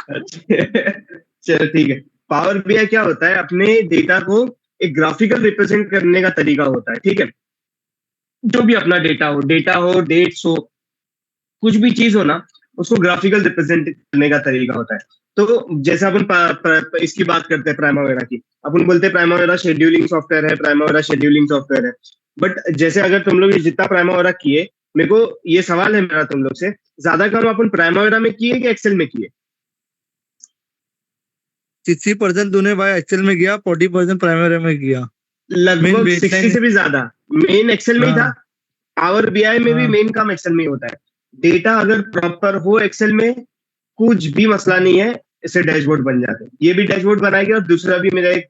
अच्छा, चलो ठीक है। पावर बीआई क्या होता है, अपने डेटा को एक ग्राफिकल रिप्रेजेंट करने का तरीका होता है, ठीक है। जो भी अपना डेटा हो, डेट्स हो, कुछ भी चीज हो ना, उसको ग्राफिकल रिप्रेजेंट करने का तरीका होता है। तो जैसे अपन इसकी बात करते हैं प्राइमावेरा की, अपन बोलते हैं प्राइमावेरा शेड्यूलिंग सॉफ्टवेयर है, प्राइमावेरा शेड्यूलिंग सॉफ्टवेयर है। बट जैसे अगर तुम लोग जितना प्राइमावेरा किए, मेरे को ये सवाल है मेरा तुम लोग से, ज्यादा काम अपन प्राइमावेरा में किए कि एक्सेल में किए? 60% तूने भाई एक्सेल में किया, 40% प्राइमरी में किया। मेन लगभग 60 बेसलाइन। से भी ज्यादा मेन एक्सेल में ही था। हाँ पावर बीआई में भी हाँ मेन काम एक्सेल में ही होता है। डेटा अगर प्रॉपर हो एक्सेल में, कुछ भी मसला नहीं है, इससे डैशबोर्ड बन जाते हैं। ये भी डैशबोर्ड बनाएंगे। और दूसरा भी मेरा एक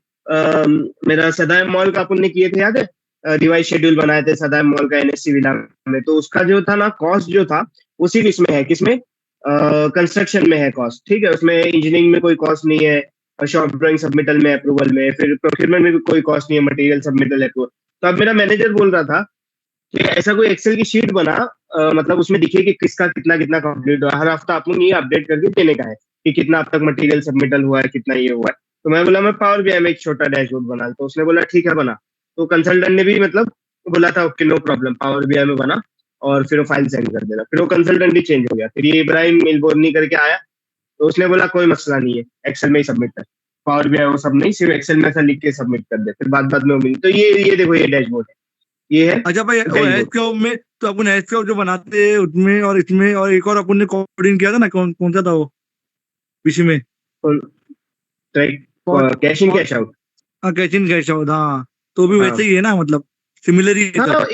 मेरा सदाम मॉल का अपन ने किए थे, याद है? रिवाइज शेड्यूल बनाए थे सदाम मॉल का एनएससी विला में। तो उसका जो था ना, कॉस्ट जो था, वो सिर्फ इसमें है, किसमें? कंस्ट्रक्शन में है कॉस्ट, ठीक है। उसमें इंजीनियरिंग में कोई कॉस्ट नहीं है, शॉप ड्राइंग सबमिटल में, अप्रूवल में, फिर प्रोक्योरमेंट में भी कोई कॉस्ट नहीं है, मटेरियल सबमिटल अप्रूवल। तो अब मेरा मैनेजर बोल रहा था कि ऐसा कोई एक्सेल की शीट बना, मतलब उसमें दिखे कि किसका कितना कितना कंप्लीट हुआ, हर हफ्ता अपन ये अपडेट करके देने का है कि कितना अब तक मटेरियल सबमिटल हुआ है, कितना ये हुआ है। तो मैं बोला मैं पावर बीआई में एक छोटा डैशबोर्ड बना। तो उसने बोला ठीक है बना। तो कंसल्टेंट ने भी मतलब बोला था okay no problem, power BI में बना। और फिर वो फाइल सेंड कर देना। फिर वो कंसल्टेंट ही चेंज हो गया, फिर ये इब्राहिम मिलबोर्नी करके आया। तो उसने बोला कोई मसला नहीं है, एक्सेल में ही सबमिट कर। पावर बीआई वो सब नहीं, सिर्फ एक्सेल में ऐसा लिख के सबमिट कर दे, फिर बाद बाद में वो मिली। तो ये देखो, ये डैशबोर्ड है, ये है अच्छा भाई, वो डैशबोर्ड। एचपीओ में तो अपन एचपीओ जो बनाते हैं उसमें और इसमें, और एक और अपन ने कोडिंग किया था ना, कौन कौन सा था वो पीसी में? ट्रैक, कौन कैश इन कौन कैश आउट। हाँ, कैच इन कैच आउट, हाँ। तो भी वैसे हाँ ही है ना, मतलब सिमिलर ही है सब। हाँ,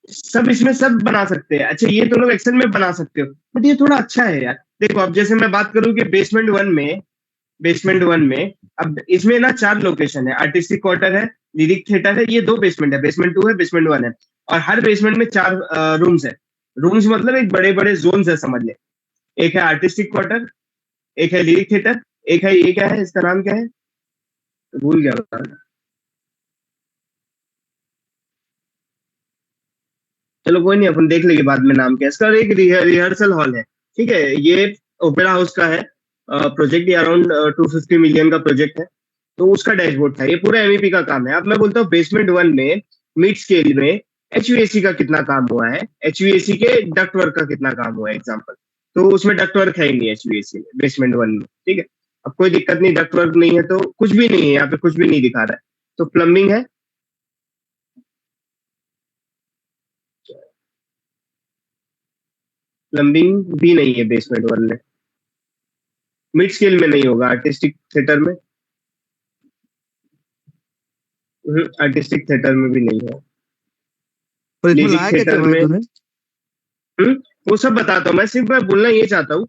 सब इसमें सब बना सकते हैं। अच्छा, ये तो लोग एक्सेल में बना सकते हो, बट ये थोड़ा अच्छा है यार। देखो अब जैसे मैं बात करूं कि बेसमेंट वन में अब इसमें ना 4 लोकेशन है, आर्टिस्टिक क्वार्टर है, लिरिक थिएटर है, ये 2 बेसमेंट है, बेसमेंट 2 है, बेसमेंट 1 है। और हर बेसमेंट में 4 रूम्स है। रूम्स मतलब एक बड़े बड़े जोन्स है, समझ ले। एक है आर्टिस्टिक क्वार्टर, एक है लिरिक थिएटर, एक है ये क्या है, इसका नाम क्या है, भूल गया बताना। चलो कोई नहीं, अपन देख लेंगे बाद में नाम क्या है इसका। और एक रिहर्सल हॉल है, ठीक है। ये ओपेरा हाउस का है प्रोजेक्ट, ये अराउंड 250 मिलियन का प्रोजेक्ट है। तो उसका डैशबोर्ड था, ये पूरा एमईपी का काम है। अब मैं बोलता हूँ बेसमेंट 1 में मिड स्केल में एचवीएसी का कितना काम हुआ है, एचवीएसी के डक्ट वर्क का कितना काम हुआ है, एग्जाम्पल। तो उसमें डक्ट वर्क है ही नहीं एचवीएसी में, बेसमेंट 1 में, ठीक है। अब कोई दिक्कत नहीं, डक्ट वर्क नहीं है तो कुछ भी नहीं है, यहाँ पे कुछ भी नहीं दिखा रहा है। तो प्लम्बिंग है, प्लम्बिंग भी नहीं है बेसमेंट 1 में, मिड स्केल में नहीं होगा, आर्टिस्टिक थिएटर में, आर्टिस्टिक थिएटर में भी नहीं है, और इसमें लिरिक लाया क्या क्या थिएटर भाई में। तूने? हम्म, वो सब बताता हूँ मैं, सिर्फ मैं बोलना ये चाहता हूँ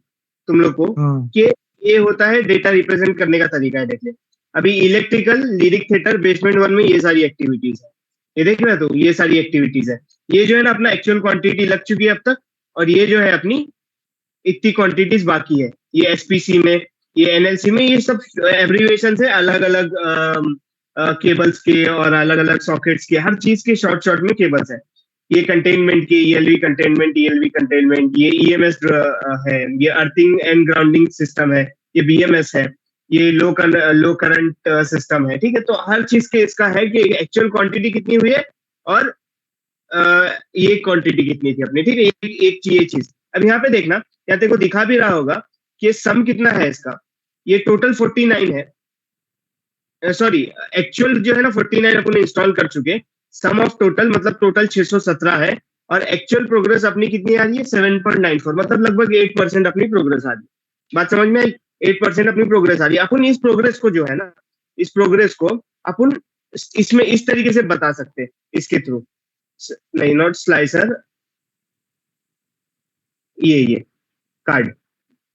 तुम लोग को हाँ कि ये होता है डेटा रिप्रेजेंट करने का तरीका है। देखिए अभी इलेक्ट्रिकल, लिरिक थिएटर, बेसमेंट 1 में ये सारी एक्टिविटीज है। ये देख रहे हो, तो ये सारी एक्टिविटीज है। ये जो है ना अपना एक्चुअल क्वांटिटी लग चुकी है अब तक। और ये जो है अपनी इतनी क्वांटिटीज बाकी है, ये एसपीसी में, ये एनएलसी में, ये सब एब्रीविएशन है, अलग अलग केबल्स के और अलग अलग सॉकेट्स के, हर चीज के शॉर्ट शॉर्ट में केबल्स है। ये कंटेनमेंट की ईएलवी कंटेनमेंट, ईएलवी कंटेनमेंट, ये ईएमएस है, ये अर्थिंग एंड ग्राउंडिंग सिस्टम है, ये बीएमएस है, ये लो करंट सिस्टम है, ठीक है। तो हर चीज के इसका है कि एक्चुअल क्वांटिटी कितनी हुई है, और ये क्वांटिटी कितनी थी अपनी, ठीक है। ये चीज अब यहाँ पे देखना, यहाँ तेरे को दिखा भी रहा होगा कि सम कितना है इसका। ये टोटल 49 है, सॉरी, एक्चुअल जो है ना 49 अपन इंस्टॉल कर चुके। सम ऑफ टोटल मतलब टोटल 617 है। और एक्चुअल प्रोग्रेस अपनी कितनी आ रही है, 7.94, मतलब लगभग 8% अपनी प्रोग्रेस आ रही है। बात समझ में आई? 8% अपनी प्रोग्रेस आ रही है। अपन इस प्रोग्रेस को जो है ना, इस प्रोग्रेस को अपन इसमें इस तरीके से बता सकते हैं, इसके थ्रू, नहीं नॉट स्लाइसर, ये कार्ड,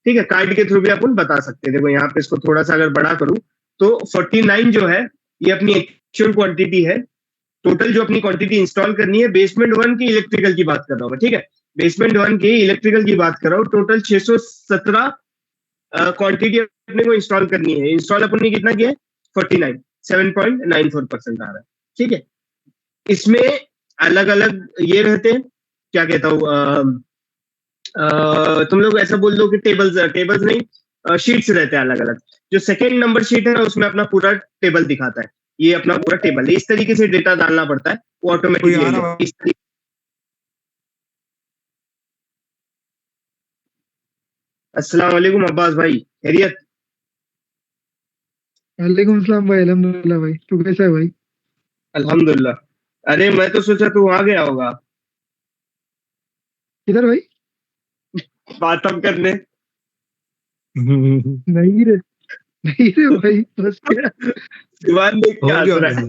ठीक है। कार्ड के थ्रू भी अपन बता सकते हैं। देखो यहाँ पे इसको थोड़ा सा अगर बड़ा करूं, तो 49 जो है ये अपनी एक्चुअल क्वांटिटी है। टोटल जो अपनी क्वांटिटी इंस्टॉल करनी है, बेसमेंट 1 की इलेक्ट्रिकल की बात कर रहा हूँ मैं, ठीक है। बेसमेंट 1 की इलेक्ट्रिकल की बात कर रहा हूँ, टोटल 617 क्वांटिटी अपने को इंस्टॉल करनी है। इंस्टॉल अपन ने कितना किया है, 49, 7.94% आ रहा है, ठीक है। इसमें अलग अलग ये रहते हैं, क्या कहता हूँ, तुम लोग ऐसा बोल दो कि टेबल्स टेबल्स नहीं, शीट्स रहते हैं अलग अलग। जो सेकंड नंबर शीट है ना उसमें अपना पूरा टेबल दिखाता है, ये अपना पूरा टेबल है। इस तरीके से डेटा डालना पड़ता है, वो कोई ऑटोमेटिकली आ रहा इस तरीके। अस्सलाम वालेकुम अब्बास भाई, खैरियत? वालेकुम सलाम भाई। अल्हम्दुलिल्लाह भाई, तू कैसा है भाई? अल्हम्दुलिल्लाह। अरे मैं तो सोचा तू आ गया होगा किधर भाई? बात हम करने। नहीं रे, नहीं रे भाई, बस क्या। दीवान देख के हो हंस गया रहा है।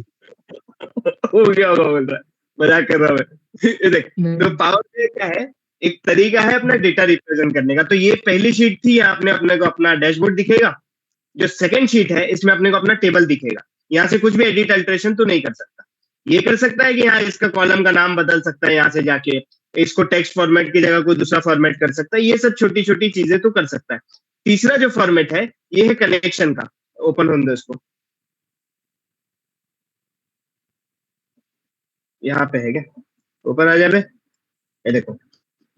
हो गया होगा बोल रहा है, मजाक कर रहा हूं मैं। ये देख, तो नहीं। पावर BI क्या है, एक तरीका है अपना डेटा रिप्रेजेंट करने का। तो ये पहली शीट थी, यहाँ आपने अपने को अपना डैशबोर्ड दिखेगा। जो सेकंड शीट है इसमें अपने को अपना टेबल दिखेगा। यहाँ से कुछ भी एडिट अल्टरेशन तो नहीं कर सकता। ये कर सकता है कि यहाँ इसका कॉलम का नाम बदल सकता है, यहाँ से जाके इसको टेक्स्ट फॉर्मेट की जगह कोई दूसरा फॉर्मेट कर सकता है। ये सब छोटी छोटी चीजें तो कर सकता है। तीसरा जो फॉर्मेट है ये है कनेक्शन का। ओपन होने दो इसको, यहाँ पे है क्या? ऊपर आ जाए। ये देखो,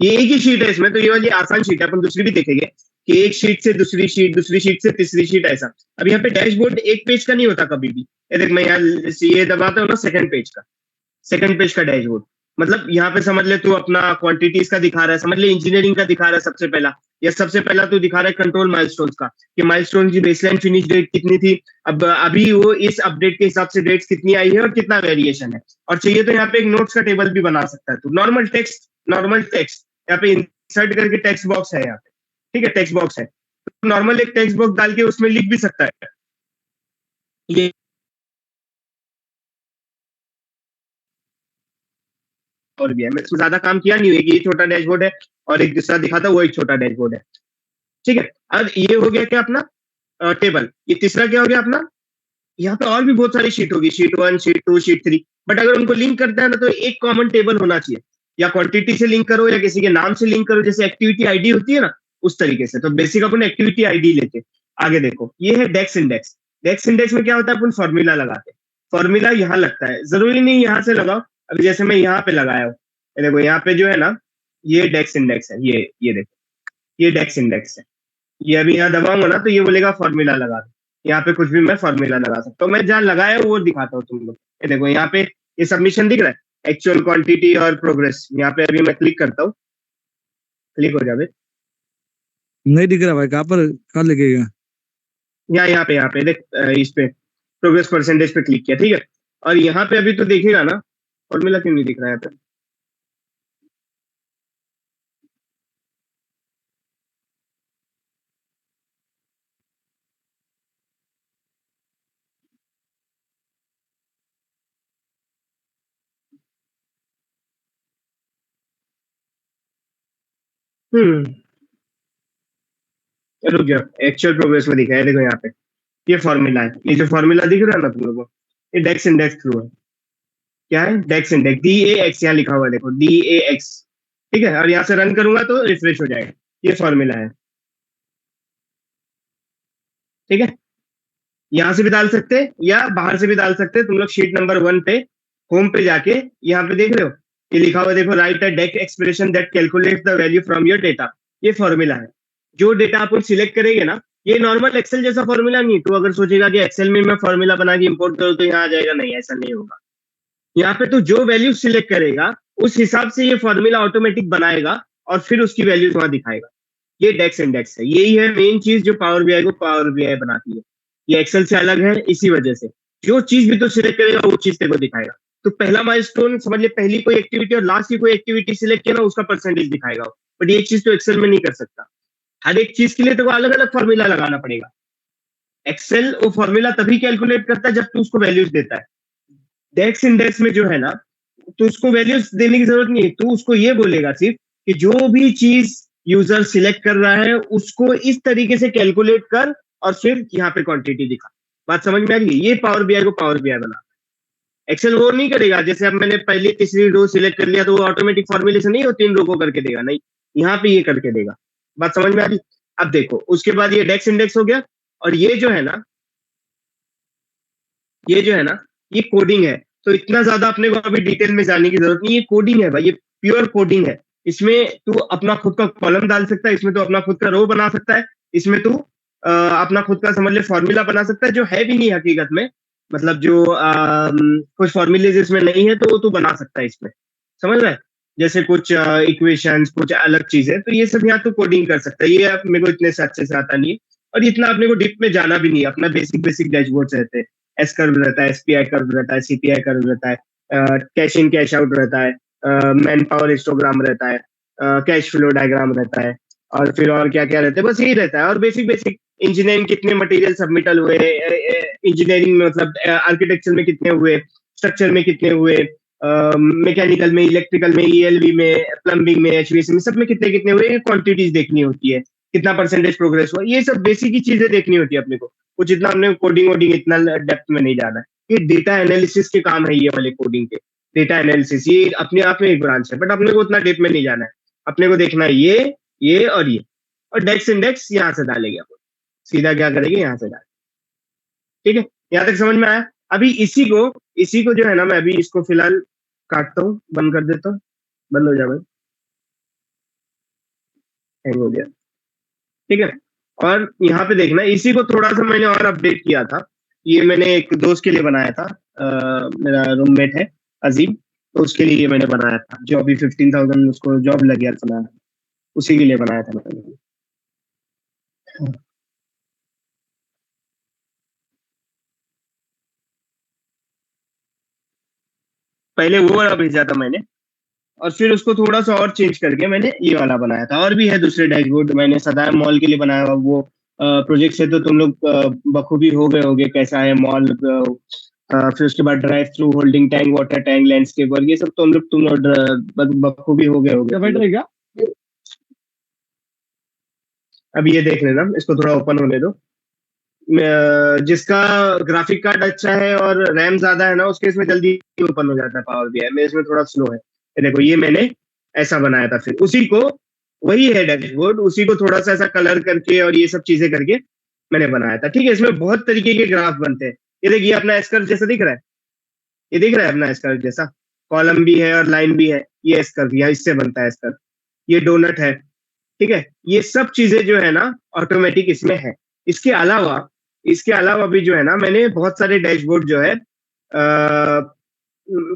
ये एक ही शीट है इसमें, तो ये वाली आसान शीट है। अपन दूसरी भी देखेंगे कि एक शीट से दूसरी शीट, दूसरी शीट से तीसरी शीट, ऐसा। अब यहाँ पे डैशबोर्ड एक पेज का नहीं होता कभी भी। ये देख, मैं यहाँ ये दबाता हूँ ना, सेकंड पेज का, सेकंड पेज का डैशबोर्ड। मतलब यहाँ पे समझ ले तू अपना क्वांटिटीज का दिखा रहा है, समझ ले इंजीनियरिंग का दिखा रहा है सबसे पहला, या सबसे पहला तू दिखा रहा है कंट्रोल माइलस्टोन्स का, कि माइलस्टोन की बेसलाइन फिनिश डेट कितनी थी, अब अभी वो इस अपडेट के हिसाब से डेट्स कितनी आई है और कितना वेरिएशन है। और चाहिए तो यहाँ पे एक नोट्स का टेबल भी बना सकता है तू। नॉर्मल टेक्स्ट, नॉर्मल टेक्स्ट यहाँ पे इंसर्ट करके टेक्स्ट बॉक्स है यहाँ पे, ठीक है, टेक्स्ट बॉक्स है, तो नॉर्मल एक टेक्स्ट बॉक्स डाल के उसमें लिख भी सकता है ये। और भी है, मैं इसमें ज्यादा काम किया नहीं है। ये छोटा डैशबोर्ड है और एक दूसरा दिखाता वो एक छोटा डैशबोर्ड है, ठीक है। अब ये हो गया क्या अपना टेबल। ये तीसरा क्या हो गया अपना, यहाँ पे और भी बहुत सारी शीट होगी, शीट 1, शीट 2, शीट 3। बट अगर उनको लिंक करता है ना तो एक कॉमन टेबल होना चाहिए। या क्वांटिटी से लिंक करो या किसी के नाम से लिंक करो, जैसे एक्टिविटी आईडी होती है ना उस तरीके से। तो बेसिक अपन एक्टिविटी आईडी लेते। आगे देखो, ये है डेक्स इंडेक्स। डेक्स इंडेक्स में क्या होता है, अपन फॉर्मूला लगाते हैं। फॉर्मूला यहाँ लगता है, जरूरी नहीं यहाँ से लगाओ। अभी जैसे मैं यहाँ पे लगाया हूँ, देखो यहाँ पे जो है ना, ये डेक्स इंडेक्स है। ये देखो, ये डेक्स इंडेक्स है। ये अभी यहाँ दबाऊंगा ना तो ये बोलेगा फॉर्मूला लगा दो। यहाँ पे कुछ भी मैं फॉर्मूला लगा सकता हूँ। मैं जहाँ लगाया हूँ वो दिखाता हूँ तुम लोग। ये देखो यहाँ पे ये सबमिशन दिख रहा है, एक्चुअल क्वांटिटी और प्रोग्रेस। यहाँ पे अभी मैं क्लिक करता हूँ, क्लिक हो जाए। नहीं दिख रहा भाई, कहाँ लिखेगा? यहाँ पे देख, इस पे प्रोग्रेस परसेंटेज पे क्लिक किया, ठीक है। और यहाँ पे अभी तो देखेगा ना, फॉर्मूला क्यों नहीं दिख रहा है यहाँ पे? हम्म, रुक जाओ, एक्चुअल प्रोग्रेस में दिखा है, देखो यहाँ पे ये फॉर्मूला है। ये जो फॉर्मूला दिख रहा है ना तुम लोगों को, ये डेक्स इंडेक्स थ्रू है। क्या है? डेक्स इंडेक्स, DAX यहाँ लिखा हुआ है, देखो DAX, ठीक है। और यहाँ से रन करूंगा तो रिफ्रेश हो जाएगा। ये फॉर्मूला है, ठीक है। यहाँ से भी डाल सकते हैं या बाहर से भी डाल सकते हैं। तुम लोग शीट नंबर 1 पे होम पे जाके यहाँ पे देख रहे हो, ये लिखा हुआ देखो, right a deck expression that calculates the value from your data. ये फॉर्मूला है। जो डेटा अपन सिलेक्ट करेंगे ना, ये नॉर्मल एक्सेल जैसा फॉर्मूला नहीं। तो अगर सोचेगा कि एक्सेल में मैं फॉर्मूला बना के इंपोर्ट करूँ तो यहाँ आ जाएगा, नहीं, ऐसा नहीं होगा। यहाँ पे तो जो वैल्यू सिलेक्ट करेगा उस हिसाब से ये फॉर्मूला ऑटोमेटिक बनाएगा और फिर उसकी वैल्यूज वहां दिखाएगा। ये डेक्स इंडेक्स है। यही है मेन चीज जो पावर बीआई को पावर बीआई बनाती है। ये एक्सेल से अलग है इसी वजह से। जो चीज भी तो सिलेक्ट करेगा वो चीज तेरे को दिखाएगा। तो पहला माइलस्टोन समझ ले, पहली कोई एक्टिविटी और लास्ट की कोई एक्टिविटी सिलेक्ट किया ना, उसका परसेंटेज दिखाएगा। बट ये चीज तो एक्सेल में नहीं कर सकता। हर एक चीज के लिए तो अलग अलग फॉर्मूला लगाना पड़ेगा। एक्सेल वो फॉर्मूला तभी कैलकुलेट करता है जब तू उसको वैल्यूज देता है। डेक्स इंडेक्स में जो है ना, तो उसको वैल्यूज देने की जरूरत नहीं है। तू उसको ये बोलेगा सिर्फ कि जो भी चीज यूजर सिलेक्ट कर रहा है उसको इस तरीके से कैलकुलेट कर और फिर यहाँ पे क्वांटिटी दिखा। बात समझ में आ गई? ये पावर बीआई को पावर बीआई बना। एक्सेल वो नहीं करेगा। जैसे अब मैंने पहली तीसरी रो सिलेक्ट कर लिया तो वो ऑटोमेटिक फॉर्मुलेशन नहीं, वो 3 रो को करके देगा, नहीं, यहाँ पे ये करके देगा। बात समझ में आ गई? अब देखो, उसके बाद ये डेक्स इंडेक्स हो गया। और ये जो है ना, ये जो है ना, ये कोडिंग है। तो इतना ज्यादा अपने को अभी डिटेल में जाने की जरूरत नहीं। ये कोडिंग है भाई, ये प्योर कोडिंग है। इसमें तू अपना खुद का कॉलम डाल सकता है, इसमें तू अपना खुद का रो बना सकता है, इसमें तू अपना खुद का समझ ले फॉर्मूला बना सकता है, जो है भी नहीं हकीकत में, मतलब जो कुछ फॉर्मूलेज इसमें नहीं है तो वो तू बना सकता है इसमें, समझ रहा है? जैसे कुछ इक्वेशंस, कुछ अलग चीजें, तो ये सब यहाँ तो कोडिंग कर सकता है। ये अब मेरे को इतने से अच्छे से आता नहीं है, और इतना अपने को डिप में जाना भी नहीं है। अपना बेसिक बेसिक डैशबोर्ड रहते हैं, एस कर्व रहता है, एसपीआई कर्व रहता है, सीपीआई कर्व रहता है, कैश इन कैश आउट रहता है, मैन पावर हिस्टोग्राम रहता है, कैश फ्लो डायग्राम रहता है, और फिर और क्या क्या रहता है, बस यही रहता है। और बेसिक बेसिक इंजीनियरिंग कितने मटेरियल सबमिटल हुए, इंजीनियरिंग में मतलब आर्किटेक्चर में कितने हुए, स्ट्रक्चर में कितने हुए, मैकेनिकल में, इलेक्ट्रिकल में, ईएलबी में, प्लम्बिंग में, एचवीएसी में, सब में कितने कितने हुए, ये क्वांटिटीज देखनी होती है, कितना परसेंटेज प्रोग्रेस हुआ, ये सब बेसिक ही चीजें देखनी होती है अपने को। कुछ इतना अपने कोडिंग वोडिंग इतना डेप्थ में नहीं जाना है। ये डेटा एनालिसिस के काम है, ये वाले कोडिंग के। डेटा एनालिसिस ये अपने आप में एक ब्रांच है, बट अपने को उतना डेप में नहीं जाना है। अपने को देखना है ये और ये, और डेक्स इंडेक्स यहाँ से डालेंगे अपन, सीधा क्या करेंगे यहाँ से डाल। ठीक है, यहाँ तक समझ में आया? अभी इसी को जो है ना, मैं अभी इसको फिलहाल काटता हूँ, बंद कर देता हूँ। बंद हो जा भाई, हैंग हो गया। ठीक है, और यहाँ पे देखना, इसी को थोड़ा सा मैंने और अपडेट किया था। ये मैंने एक दोस्त के लिए बनाया था, मेरा रूममेट है अजीम, तो उसके लिए ये मैंने बनाया था, जो अभी 15,000 उसको जॉब लग गया था, उसी के लिए बनाया था मैंने। पहले वो वाला भेजा था मैंने, और फिर उसको थोड़ा सा और चेंज करके मैंने ये वाला बनाया था। और भी है दूसरे डैशबोर्ड, मैंने सदाम मॉल के लिए बनाया हुआ। वो प्रोजेक्ट से तो तुम लोग बखूबी हो गए होगे कैसा है मॉल। फिर उसके बाद drive through, holding tank, water tank, landscape, और ये सब तो तुम लोग बखूबी हो गए होगे। बैठ रहेगा। अब ये देख लेना, इसको थोड़ा ओपन होने दो। जिसका ग्राफिक कार्ड अच्छा है और रैम ज्यादा है ना, उसके इसमें जल्दी ओपन हो जाता है पावर बीआई में, इसमें थोड़ा स्लो है। ये देखो, ये मैंने ऐसा बनाया था, फिर उसी को, वही है डैशबोर्ड, उसी को थोड़ा सा ऐसा कलर करके और ये सब चीजें करके मैंने बनाया था। ठीक है, इसमें बहुत तरीके के ग्राफ बनते हैं। ये देखिए, अपना एस्कर जैसा दिख रहा है, ये दिख रहा है अपना एस्कर जैसा, कॉलम भी है और लाइन भी है। ये एस्कर, या इससे बनता है एस्कर। ये डोनट है। ठीक है, ये सब चीजें जो है ना ऑटोमेटिक इसमें है। इसके अलावा इसके अलावा भी जो है ना, मैंने बहुत सारे डैशबोर्ड जो है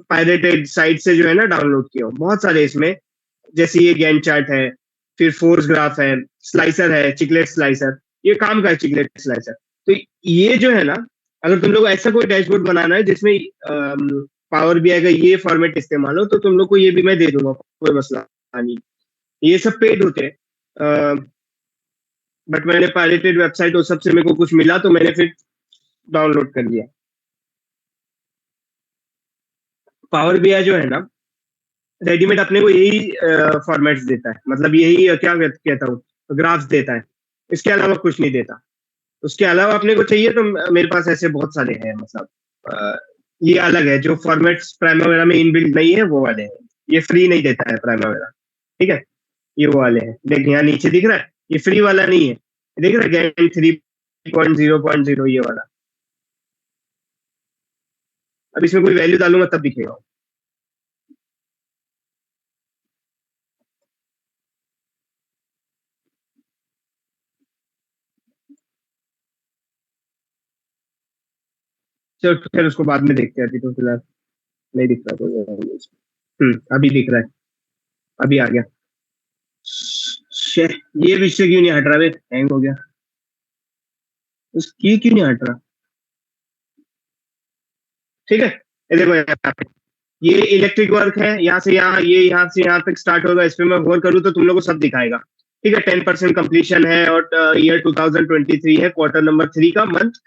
पायरेटेड साइट से जो है ना डाउनलोड किया हूं, बहुत सारे इसमें। जैसे ये गैन चार्ट है, फिर फोर्स ग्राफ है, स्लाइसर है, चिकलेट स्लाइसर, ये काम का है चिकलेट स्लाइसर। तो ये जो है ना, अगर तुम लोग ऐसा कोई डैशबोर्ड बनाना है जिसमें पावर बीआई का ये फॉर्मेट इस्तेमाल हो, तो तुम लोग को ये भी मैं दे दूंगा, कोई मसला नहीं। ये सब पेड होते हैं, बट मैंने पायरेटेड वेबसाइट और सबसे मेरे को कुछ मिला, तो मैंने फिर डाउनलोड कर लिया। पावर बीआई जो है ना, रेडीमेड अपने को यही फॉर्मेट्स देता है, मतलब यही क्या कहता हूँ, ग्राफ्स देता है। इसके अलावा कुछ नहीं देता। उसके अलावा अपने को चाहिए तो मेरे पास ऐसे बहुत सारे हैं, मतलब ये अलग है, जो फॉर्मेट्स प्राइमवेरा में इनबिल्ट नहीं है वो वाले हैं। ये फ्री नहीं देता है प्राइमवेरा। ठीक है, ये वो वाले हैं। देख, यहाँ नीचे दिख रहा है, ये फ्री वाला नहीं है, देख रहा है, गैन 3.0.0, ये वाला। अब इसमें कोई वैल्यू डालूंगा तब दिखेगा। चलो फिर उसको बाद में देखते हैं, अभी तो फिलहाल नहीं दिख रहा कोई value इसमें। अभी दिख रहा है, अभी आ गया। शे, ये विषय क्यों नहीं हट रहा? हैंग हो गया, उसकी क्यों नहीं हट रहा? ठीक है, ये देखो यहाँ पे, ये इलेक्ट्रिक वर्क है, यहाँ से यहाँ, ये यहाँ से यहाँ तक स्टार्ट होगा। इस पे मैं होल्ड करूँ तो तुम लोग को सब दिखाएगा। ठीक है, 10% कंप्लीशन है, और ईयर 2023 है, क्वार्टर नंबर 3 का मंथ,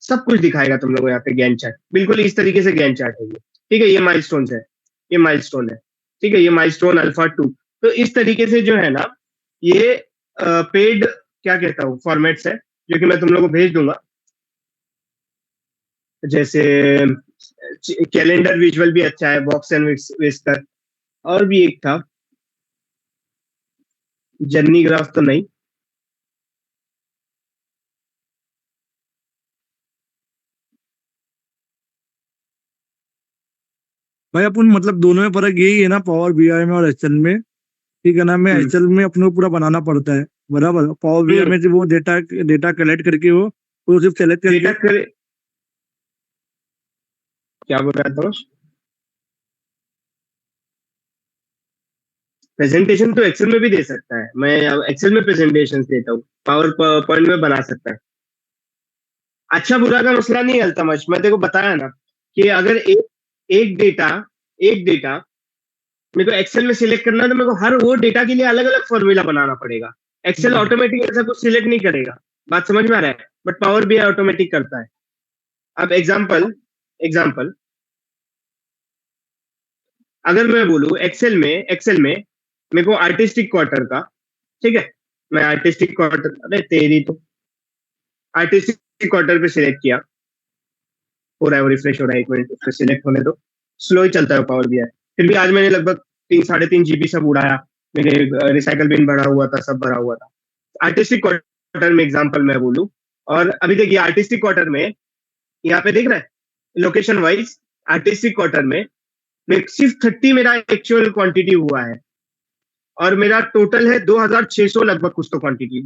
सब कुछ दिखाएगा तुम लोग को यहाँ पे। गैन चार्ट बिल्कुल इस तरीके से गैन चार्ट है ये। ठीक है, ये माइलस्टोन है, ये माइलस्टोन है। ठीक है, ये माइलस्टोन अल्फा 2। तो इस तरीके से जो है ना, ये पेड क्या कहता हूँ फॉर्मेट्स है, जो कि मैं तुम लोग को भेज दूंगा। जैसे कैलेंडर विजुअल भी अच्छा है, बॉक्स एंड विस्कर। और भी एक था, जर्नी ग्राफ तो नहीं। भाई अपन मतलब दोनों में फर्क यही है ना, पावर बीआई में और एक्सेल में, ठीक है ना, मैं हम्म, एक्सेल में अपने को पूरा बनाना पड़ता है, बराबर। पावर बीआई हम्म, में जो वो डेटा डेटा कलेक्ट करके वो सिर्फ सेलेक्ट डेटा करके। करे क्या बोल रहा था? प्रेजेंटेशन तो एक्सेल में भी दे सकता है, मैं एक्सेल में प्रेजेंटेशन देता हूँ, पावर पॉइंट में बना सकता है। अच्छा बुरा का मसला नहीं है अल्तमश, मैं तेरे को बताया ना कि अगर एक डेटा एक डेटा मेरे को एक्सेल में सिलेक्ट करना है तो मेरे को हर वो डेटा के लिए अलग अलग फॉर्मूला बनाना पड़ेगा। एक्सेल हम्म, ऑटोमेटिक ऐसा कुछ सिलेक्ट नहीं करेगा। बात समझ में आ रहा है? बट पावर बीआई ऑटोमेटिक करता है। अब एग्जाम्पल एग्जाम्पल अगर मैं बोलूं एक्सेल में मेरे को आर्टिस्टिक क्वार्टर का, ठीक है, मैं आर्टिस्टिक क्वार्टर, अरे तेरी तो आर्टिस्टिक क्वार्टर पे सिलेक्ट किया, हो रहा है वो रिफ्रेश हो रहा है, एक मिनट उसको सिलेक्ट होने दो। स्लो ही चलता है पावर बीआई। फिर भी आज मैंने लगभग 3 साढ़े 3 GB सब उड़ाया। मेरे रिसाइकल बिन भरा हुआ था, सब भरा हुआ था। आर्टिस्टिक क्वार्टर में एग्जांपल मैं बोलूं, और अभी देखिए आर्टिस्टिक क्वार्टर में यहाँ पे देख रहा है लोकेशन वाइज, आर्टिस्टिक क्वार्टर में सिर्फ 30 मेरा एक्चुअल क्वांटिटी हुआ है, और मेरा टोटल है 2600 लगभग कुछ तो क्वांटिटी,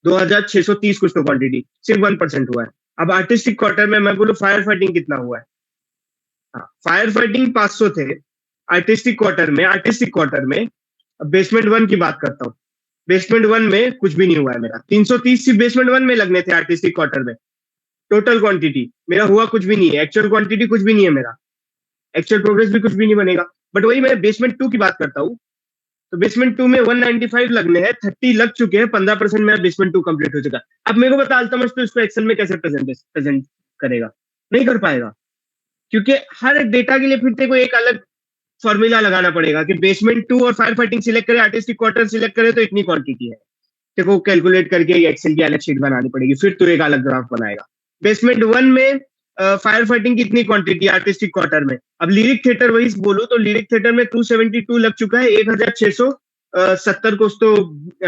2630 कुछ तो क्वांटिटी, सिर्फ 1% हुआ है। अब आर्टिस्टिक क्वार्टर में मैं बोलूं फायर फाइटिंग कितना हुआ है? हाँ, फायर फाइटिंग 500 थे आर्टिस्टिक क्वार्टर में। बेसमेंट वन की बात करता हूँ, बेसमेंट वन में कुछ भी नहीं हुआ है मेरा, 330 सिर्फ बेसमेंट वन में लगने थे आर्टिस्टिक क्वार्टर में। टोटल क्वांटिटी मेरा हुआ कुछ भी नहीं है, एक्चुअल क्वांटिटी कुछ भी नहीं है मेरा, एक्चुअल प्रोग्रेस भी कुछ भी नहीं बनेगा। बट वही मैं बेसमेंट टू की बात करता हूँ, तो बेसमेंट टू में 195 लगने हैं, 30 लग चुके हैं, 15% मेरा बेसमेंट टू कंप्लीट हो चुका है। अब मेरे को बता अल्तमश तो इसको एक्सेल में कैसे प्रेजेंट करेगा? नहीं कर पाएगा, क्योंकि हर एक डेटा के लिए फिर तेरे को एक अलग फॉर्मूला लगाना पड़ेगा कि बेसमेंट टू और फायर फाइटिंग सिलेक्ट करे, आर्टिस्टिक क्वार्टर सिलेक्ट करे तो इतनी क्वांटिटी है, तेरे को कैलकुलेट करके एक्सेल की अलग शीट बनानी पड़ेगी, फिर तू एक अलग ग्राफ बनाएगा। बेसमेंट वन में फायर फाइटिंग कितनी क्वांटिटी आर्टिस्टिक क्वार्टर में? अब लिरिक थिएटर वही बोलूं तो लिरिक थिएटर में 272 लग चुका है, 1670 कुछ तो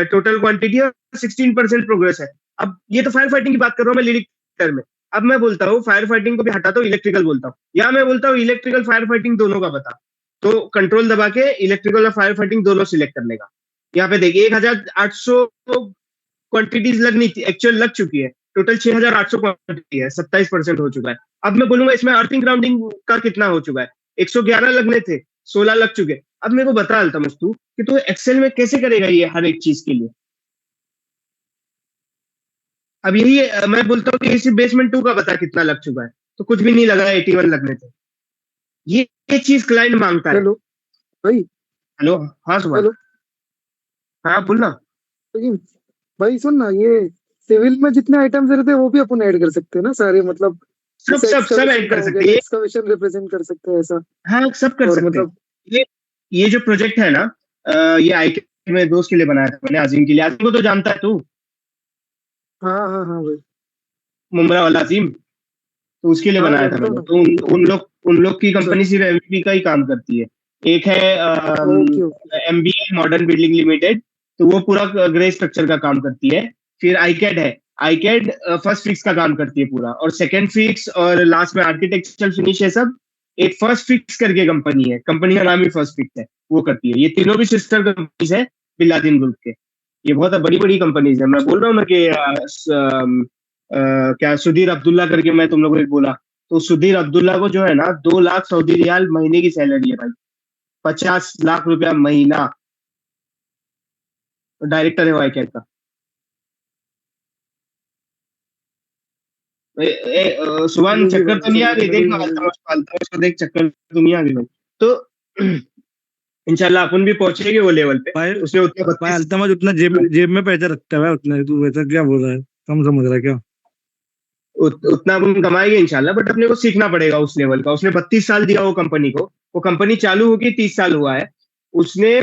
टोटल क्वांटिटी है, 16% प्रोग्रेस है। अब ये तो फायर फाइटिंग की बात कर रहा हूँ मैं लिरिक थिएटर में। अब मैं बोलता हूँ फायर फाइटिंग को भी हटाता हूँ, इलेक्ट्रिकल बोलता हूँ, या मैं बोलता हूँ इलेक्ट्रिकल फायर फाइटिंग दोनों का बता, तो कंट्रोल दबा के इलेक्ट्रिकल और फायर फाइटिंग दोनों सिलेक्ट करने का। यहाँ पे देखिए 1800 क्वांटिटीज लगनी थी, एक्चुअल लग चुकी है, टोटल 6800 क्वांटिटी है, 27% हो चुका है। अब मैं बोलूंगा इसमें अर्थिंग ग्राउंडिंग का कितना हो चुका है? 111 लगने थे, 16 लग चुके। अब मेरे को बता अल्तमश तू कि तू एक्सेल में कैसे करेगा ये हर एक चीज के लिए? अब यही मैं बोलता हूँ कि इसी बेसमेंट टू का बता कितना लग चुका है, तो कुछ भी नहीं लगा, 81 लगने थे। ये चीज क्लाइंट मांगता है। हेलो भाई। हेलो, हाँ सुभाष, हेलो। हाँ बोलना। लेकिन भाई सुन ना, ये सिविल में जितने आइटम्स रहते हैं वो भी अपन ऐड कर सकते हैं ना सारे, मतलब सब जैसे सब सब एक्सकवेशन ऐड का कर हो गया सकते तो हैं एक्सकवेशन रिप्रेजेंट कर सकते हैं ऐसा। हाँ सब कर और सकते हैं। मतलब ये ये जो प्रोजेक्ट है ना, ये आईटी मेरे दोस्त के लिए बनाया था मैंने, अजीम के लिए। अजीम को तो जानता है तू, हाँ हाँ हाँ भाई। मुमरा वाला अजीम, तो उसके लिए हाँ बनाया था जानता हूँ मैंने। ना। तो उन लोग की अच्छा। कंपनी सिर्फ एमबीए का ही काम करती है। एक है okay okay. MBA modern building limited, तो वो पूरा ग्रे स्ट्रक्चर का काम करती है। फिर आईकैड है, आईकैड फर्स्ट फिक्स का काम करती है पूरा, और सेकंड फिक्स और लास्ट में आर्किटेक्चरल फिनिश है सब। एक फर्स्ट फिक्स करके कंपनी है, कंपनी का नाम ही फर्स्ट फिक्स है, वो करती है। ये तीनों भी सिस्टर कंपनीज है बिल्लादीन ग्रुप के। ये बहुत बड़ी बड़ी कंपनीज है। मैं बोल रहा हूँ ना कि क्या सुधीर अब्दुल्ला करके मैं तुम लोगों को एक बोला, तो सुधीर अब्दुल्ला को जो है ना 2 लाख सऊदी रियाल महीने की सैलरी है भाई, 50 लाख रुपया महीना। डायरेक्टर है वो आईकैड का। सुभान ये भी चक्कर भाई तो नहीं आ सुनने रही? में देख भी ना मिलेगा। अल्तमश को देख, चक्कर तो नहीं आ रही भाई? तो इंशाल्लाह अपन भी पहुंचेंगे वो लेवल पे। भाई उसने उतना भाई 32, अल्तमज उतना जेब में पैसा रखता है भाई, उतना तू वैसा क्या बोल रहा है, कम समझ रहा है क्या? उतना अपन कमाएंगे इंशाल्लाह, बट अपने को सीखना पड़ेगा उस लेवल का। उसने 32 साल दिया वो कंपनी को, वो कंपनी चालू होगी 30 साल हुआ है उसने,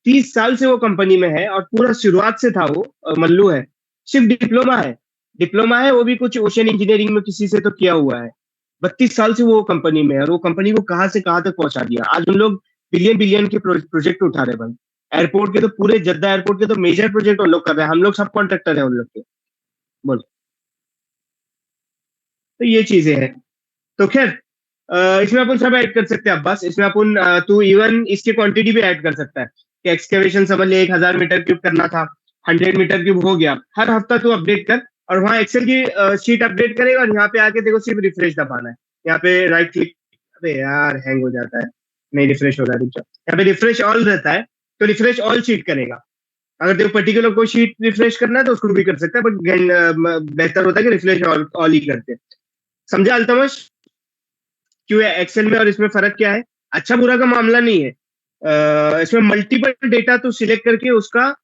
30 साल से वो कंपनी में है, और पूरा शुरुआत से था वो। मल्लू है, सिर्फ डिप्लोमा है, डिप्लोमा है वो भी कुछ ओशन इंजीनियरिंग में किसी से तो किया हुआ है। 32 साल से वो कंपनी में है, और वो कंपनी को कहाँ से कहाँ तक पहुंचा दिया। आज उन लोग बिलियन बिलियन के प्रोजेक्ट उठा रहे हैं भाई। एयरपोर्ट के तो, पूरे जद्दा एयरपोर्ट के तो मेजर प्रोजेक्ट उन लोग कर रहे हैं, हम लोग सब कॉन्ट्रैक्टर है उन लोग के। बोल, तो ये चीजें हैं। तो खैर, इसमें अपन सब ऐड कर सकते हैं अब्बास, इसमें अपन तू इवन इसकी क्वांटिटी भी ऐड कर सकता है। कि एक्सकेवेशन समझ ले 1000 मीटर क्यूब करना था, 100 मीटर क्यूब हो गया, हर हफ्ता तू अपडेट कर और वहां एक्सेल की शीट अपडेट करेगा और यहाँ पे आके देखो सिर्फ रिफ्रेश दबाना है। यहाँ पे राइट क्लिक, अबे यार हैंग हो जाता है, नहीं रिफ्रेश हो रहा है, रुक जा। यहाँ पे रिफ्रेश ऑल रहता है, तो रिफ्रेश ऑल शीट करेगा। अगर देखो पर्टिकुलर कोई शीट रिफ्रेश करना है तो उसको भी कर सकता है, बट बेहतर होता है कि रिफ्रेश ऑल ही करते हैं। समझा अल्तमश, क्यों है एक्सेल में और इसमें फर्क क्या है? अच्छा बुरा का मामला नहीं है। इसमें मल्टीपल डेटा तो सिलेक्ट करके उसका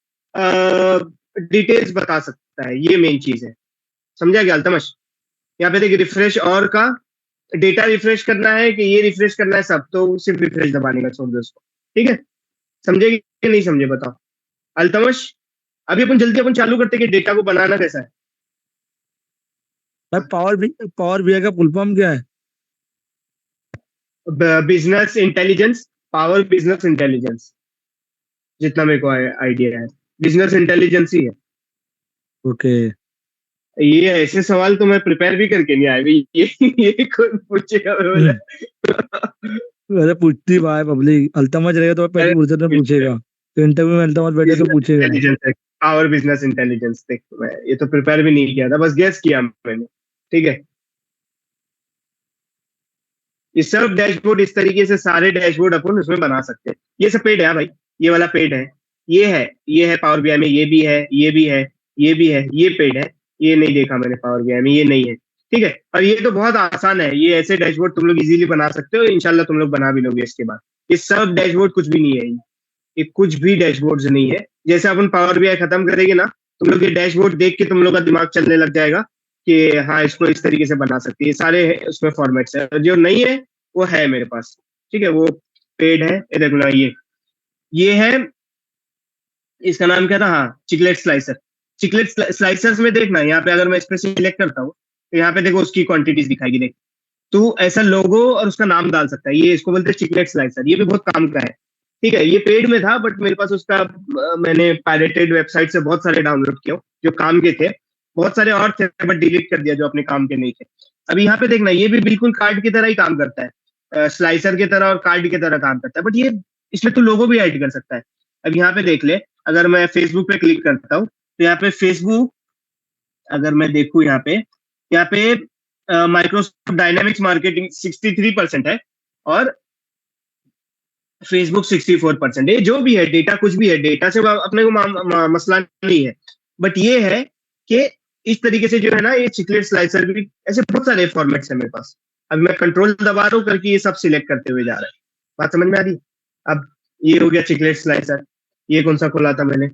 डिटेल्स बता सकता है, ये मेन चीज है। समझा क्या अल्तमश? यहाँ पे देखिए रिफ्रेश और का डेटा रिफ्रेश करना है कि ये रिफ्रेश करना है सब, तो सिर्फ रिफ्रेश दबाने का छोड़ दो उसको। ठीक है, समझे कि नहीं समझे बताओ अल्तमश? अभी अपन जल्दी अपन चालू करते कि डेटा को बनाना कैसा है। भाई पावर बीआई का फुल फॉर्म क्या है? Business intelligence, power business intelligence, जितना मेरे को आइडिया है बिजनेस इंटेलिजेंस ही है। ओके। ये ऐसे सवाल तो मैं प्रिपेयर भी करके नहीं आया भाई, ये कौन पूछेगा बोला। अरे पूछती भाई पब्लिक, अल्तमच रहेगा तो पहली फुर्सत में पूछेगा, तो इंटरव्यू में अल्तमच बैठे तो पूछेगा। इंटेलिजेंस, पावर बिजनेस इंटेलिजेंस, देख मैं ये तो प्रिपेयर भी नहीं किया था, बस गेस किया मैंने। ठीक है, ये सब डैशबोर्ड इस तरीके से सारे डैशबोर्ड अपन उसमें बना सकते हैं। ये सब पेड है भाई, ये वाला पेड है, ये है पावर बीआई में, ये भी है, ये भी है, ये भी है, ये पेड है। ये नहीं देखा मैंने पावर बीआई में, ये नहीं है। ठीक है, और ये तो बहुत आसान है, ये ऐसे डैशबोर्ड तुम लोग इजीली बना सकते हो, इंशाल्लाह तुम लोग बना भी लोगे इसके बाद। ये सब डैशबोर्ड कुछ भी नहीं है, ये कुछ भी डैशबोर्ड नहीं है। जैसे अपन पावर बीआई खत्म करेंगे ना, तुम लोग ये डैशबोर्ड देख के तुम लोग का दिमाग चलने लग जाएगा कि हाँ इसको इस तरीके से बना सकते हैं। ये सारे उसमें फॉर्मेट्स है, जो नहीं है वो है मेरे पास। ठीक है, वो पेड है, ये देखो ना, ये है, इसका नाम क्या था, हाँ चिकलेट स्लाइसर। चिकलेट स्लाइसर्स में देखना, यहाँ पे अगर मैं इस पे सिलेक्ट करता हूँ तो यहाँ पे देखो उसकी क्वांटिटीज दिखाएगी। देख तू ऐसा लोगो और उसका नाम डाल सकता है, ये इसको बोलते हैं चिकलेट स्लाइसर, ये भी बहुत काम का है। ठीक है, ये पेड में था बट मेरे पास उसका मैंने पायरेटेड वेबसाइट से बहुत सारे डाउनलोड किए जो काम के थे, बहुत सारे और थे बट डिलीट कर दिया जो अपने काम के नहीं थे। अभी यहाँ पे देखना, ये भी बिल्कुल कार्ड की तरह ही काम करता है, स्लाइसर की तरह और कार्ड की तरह काम करता है, बट ये इसमें तो लोगो भी ऐड कर सकता है। अब यहाँ पे देख ले, अगर मैं फेसबुक पे क्लिक करता हूँ तो यहाँ पे फेसबुक, अगर मैं देखूँ यहाँ पे माइक्रोसॉफ्ट डायनामिक्स मार्केटिंग 63% है और फेसबुक 64%। ये जो भी है डेटा, कुछ भी है डेटा से अपने को मसला नहीं है, बट ये है कि इस तरीके से जो है ना, ये चिकलेट स्लाइसर भी, ऐसे बहुत सारे फॉर्मेट्स है मेरे पास। अब मैं कंट्रोल दबा रहा हूँ करके ये सब सिलेक्ट करते हुए जा रहा है। बात समझ में आ रही? अब ये हो गया चिकलेट स्लाइसर। ये कौन सा खोला था मैंने,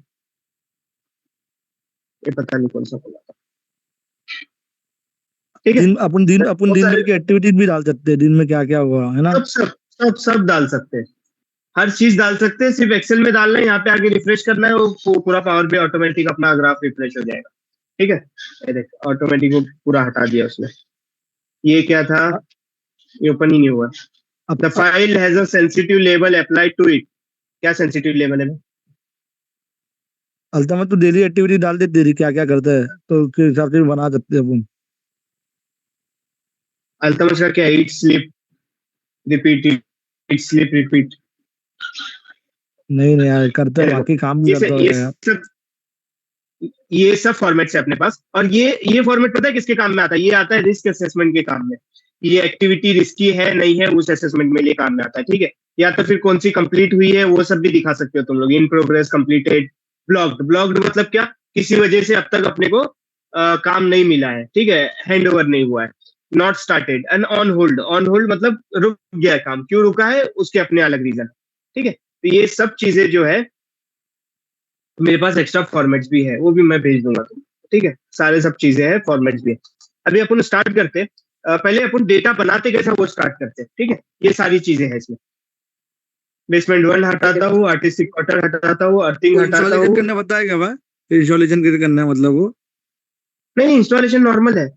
ये पता नहीं कौन सा खोला था। ठीक है, अपन दिन में की एक्टिविटीज भी डाल सकते हैं, दिन में क्या क्या हुआ है ना, सब डाल सकते हैं, हर चीज डाल सकते हैं। सिर्फ एक्सेल में डालना है, यहाँ पे आगे रिफ्रेश करना है, वो पूरा पावर पे ऑटोमेटिक अपना ग्राफ रिफ्रेश हो जाएगा। ठीक है, ये देख ऑटोमेटिक वो पूरा हटा दिया उसने। ये क्या था, ये ओपन ही नहीं हुआ। The file has a sensitive label applied to it. क्या सेंसिटिव लेबल है? अल्तमच तो डेली एक्टिविटी डाल दे, तेरी क्या क्या करता है तो उसके हिसाब से बना सकते हैं अपन। अल्तमच का क्या, eat sleep repeat, eat sleep repeat. नहीं यार, करता है बाकी काम भी करता है यार। ये सब फॉर्मेट्स है अपने पास, और ये फॉर्मेट पता है किसके काम में आता है? ये आता है रिस्क असेसमेंट के काम में। ये एक्टिविटी रिस्की है नहीं है उस असेसमेंट में ये काम में आता है। ठीक है, या तो फिर कौन सी कंप्लीट हुई है वो सब भी दिखा सकते हो तुम लोग। In progress, completed, blocked. Blocked मतलब क्या, किसी वजह से अब तक अपने को काम नहीं मिला है। ठीक है, हैंड ओवर नहीं हुआ है। Not started and on hold. On hold मतलब रुक गया है काम, क्यों रुका है उसके अपने अलग रीजन। ठीक है, तो ये सब चीजें जो है मेरे पास एक्स्ट्रा फॉर्मेट्स भी है, वो भी मैं भेज दूंगा तुमको। ठीक है, सारे सब चीजें हैं, फॉर्मेट्स भी है। अभी अपन स्टार्ट करते, पहले अपन डेटा बनाते कैसा वो स्टार्ट करते हैं। ठीक है, ये सारी चीजें हैं इसमें। बेसमेंट 1 हटाता हूँ, आर्टिस्टिक क्वार्टर हटाता हूँ, अर्थिंग हटाता हूँ। करना बताएगा भाई, इंस्टॉलेशन कैसे करना है मतलब वो? नहीं, इंस्टॉलेशन नॉर्मल है।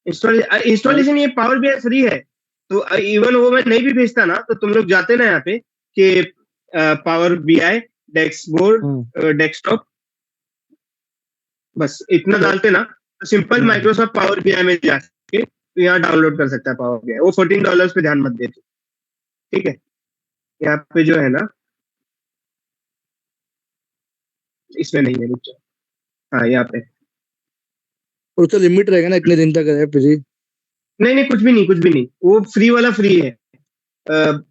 इंस्टॉलेशन ये पावर बीआई फ्री है, तो इवन वो मैं नहीं भी भेजता ना, तो तुम लोग जाते ना यहाँ पे कि पावर बीआई डैशबोर्ड डेस्कटॉप, बस इतना डालते ना, तो सिंपल माइक्रोसॉफ्ट पावर बीआई में जाके यहाँ डाउनलोड कर सकता है पावर बीआई। वो $14 पे ध्यान मत देते। ठीक है, यहाँ पे जो है ना, इसमें नहीं है, रुक जाओ। हाँ यहाँ पे और उसका लिमिट रहेगा ना इतने दिन तक है फ्री? नहीं नहीं, कुछ भी नहीं, कुछ भी नहीं, वो फ्री वाला फ्री है। अ,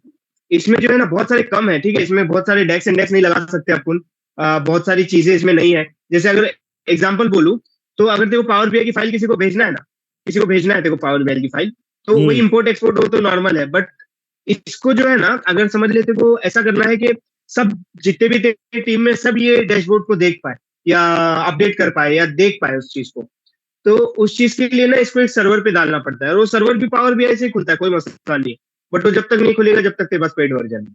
इसमें जो है ना बहुत सारे कम है, ठीक है, इसमें बहुत सारे डेक्स इंडेक्स नहीं लगा सकते अपन। बहुत सारी चीजें इसमें नहीं है। जैसे अगर एग्जांपल बोलूं, तो अगर तेरे को पावर बीआई की फाइल किसी को भेजना है ना, किसी को भेजना है तेरे को पावर बीआई की फाइल, तो वही इंपोर्ट एक्सपोर्ट हो तो नॉर्मल है। बट इसको जो है ना, अगर समझ लेते को ऐसा करना है कि सब जितने भी तेरे टीम में सब ये डैशबोर्ड को देख पाए या अपडेट कर पाए या देख पाए उस चीज को, तो उस चीज के लिए ना इसको एक सर्वर पे डालना पड़ता है, और वो सर्वर भी पावर बीआई से ही खुलता है, कोई मसला नहीं है। बट वो जब तक नहीं खुलेगा जब तक तेरे पास पेड वर्जन है।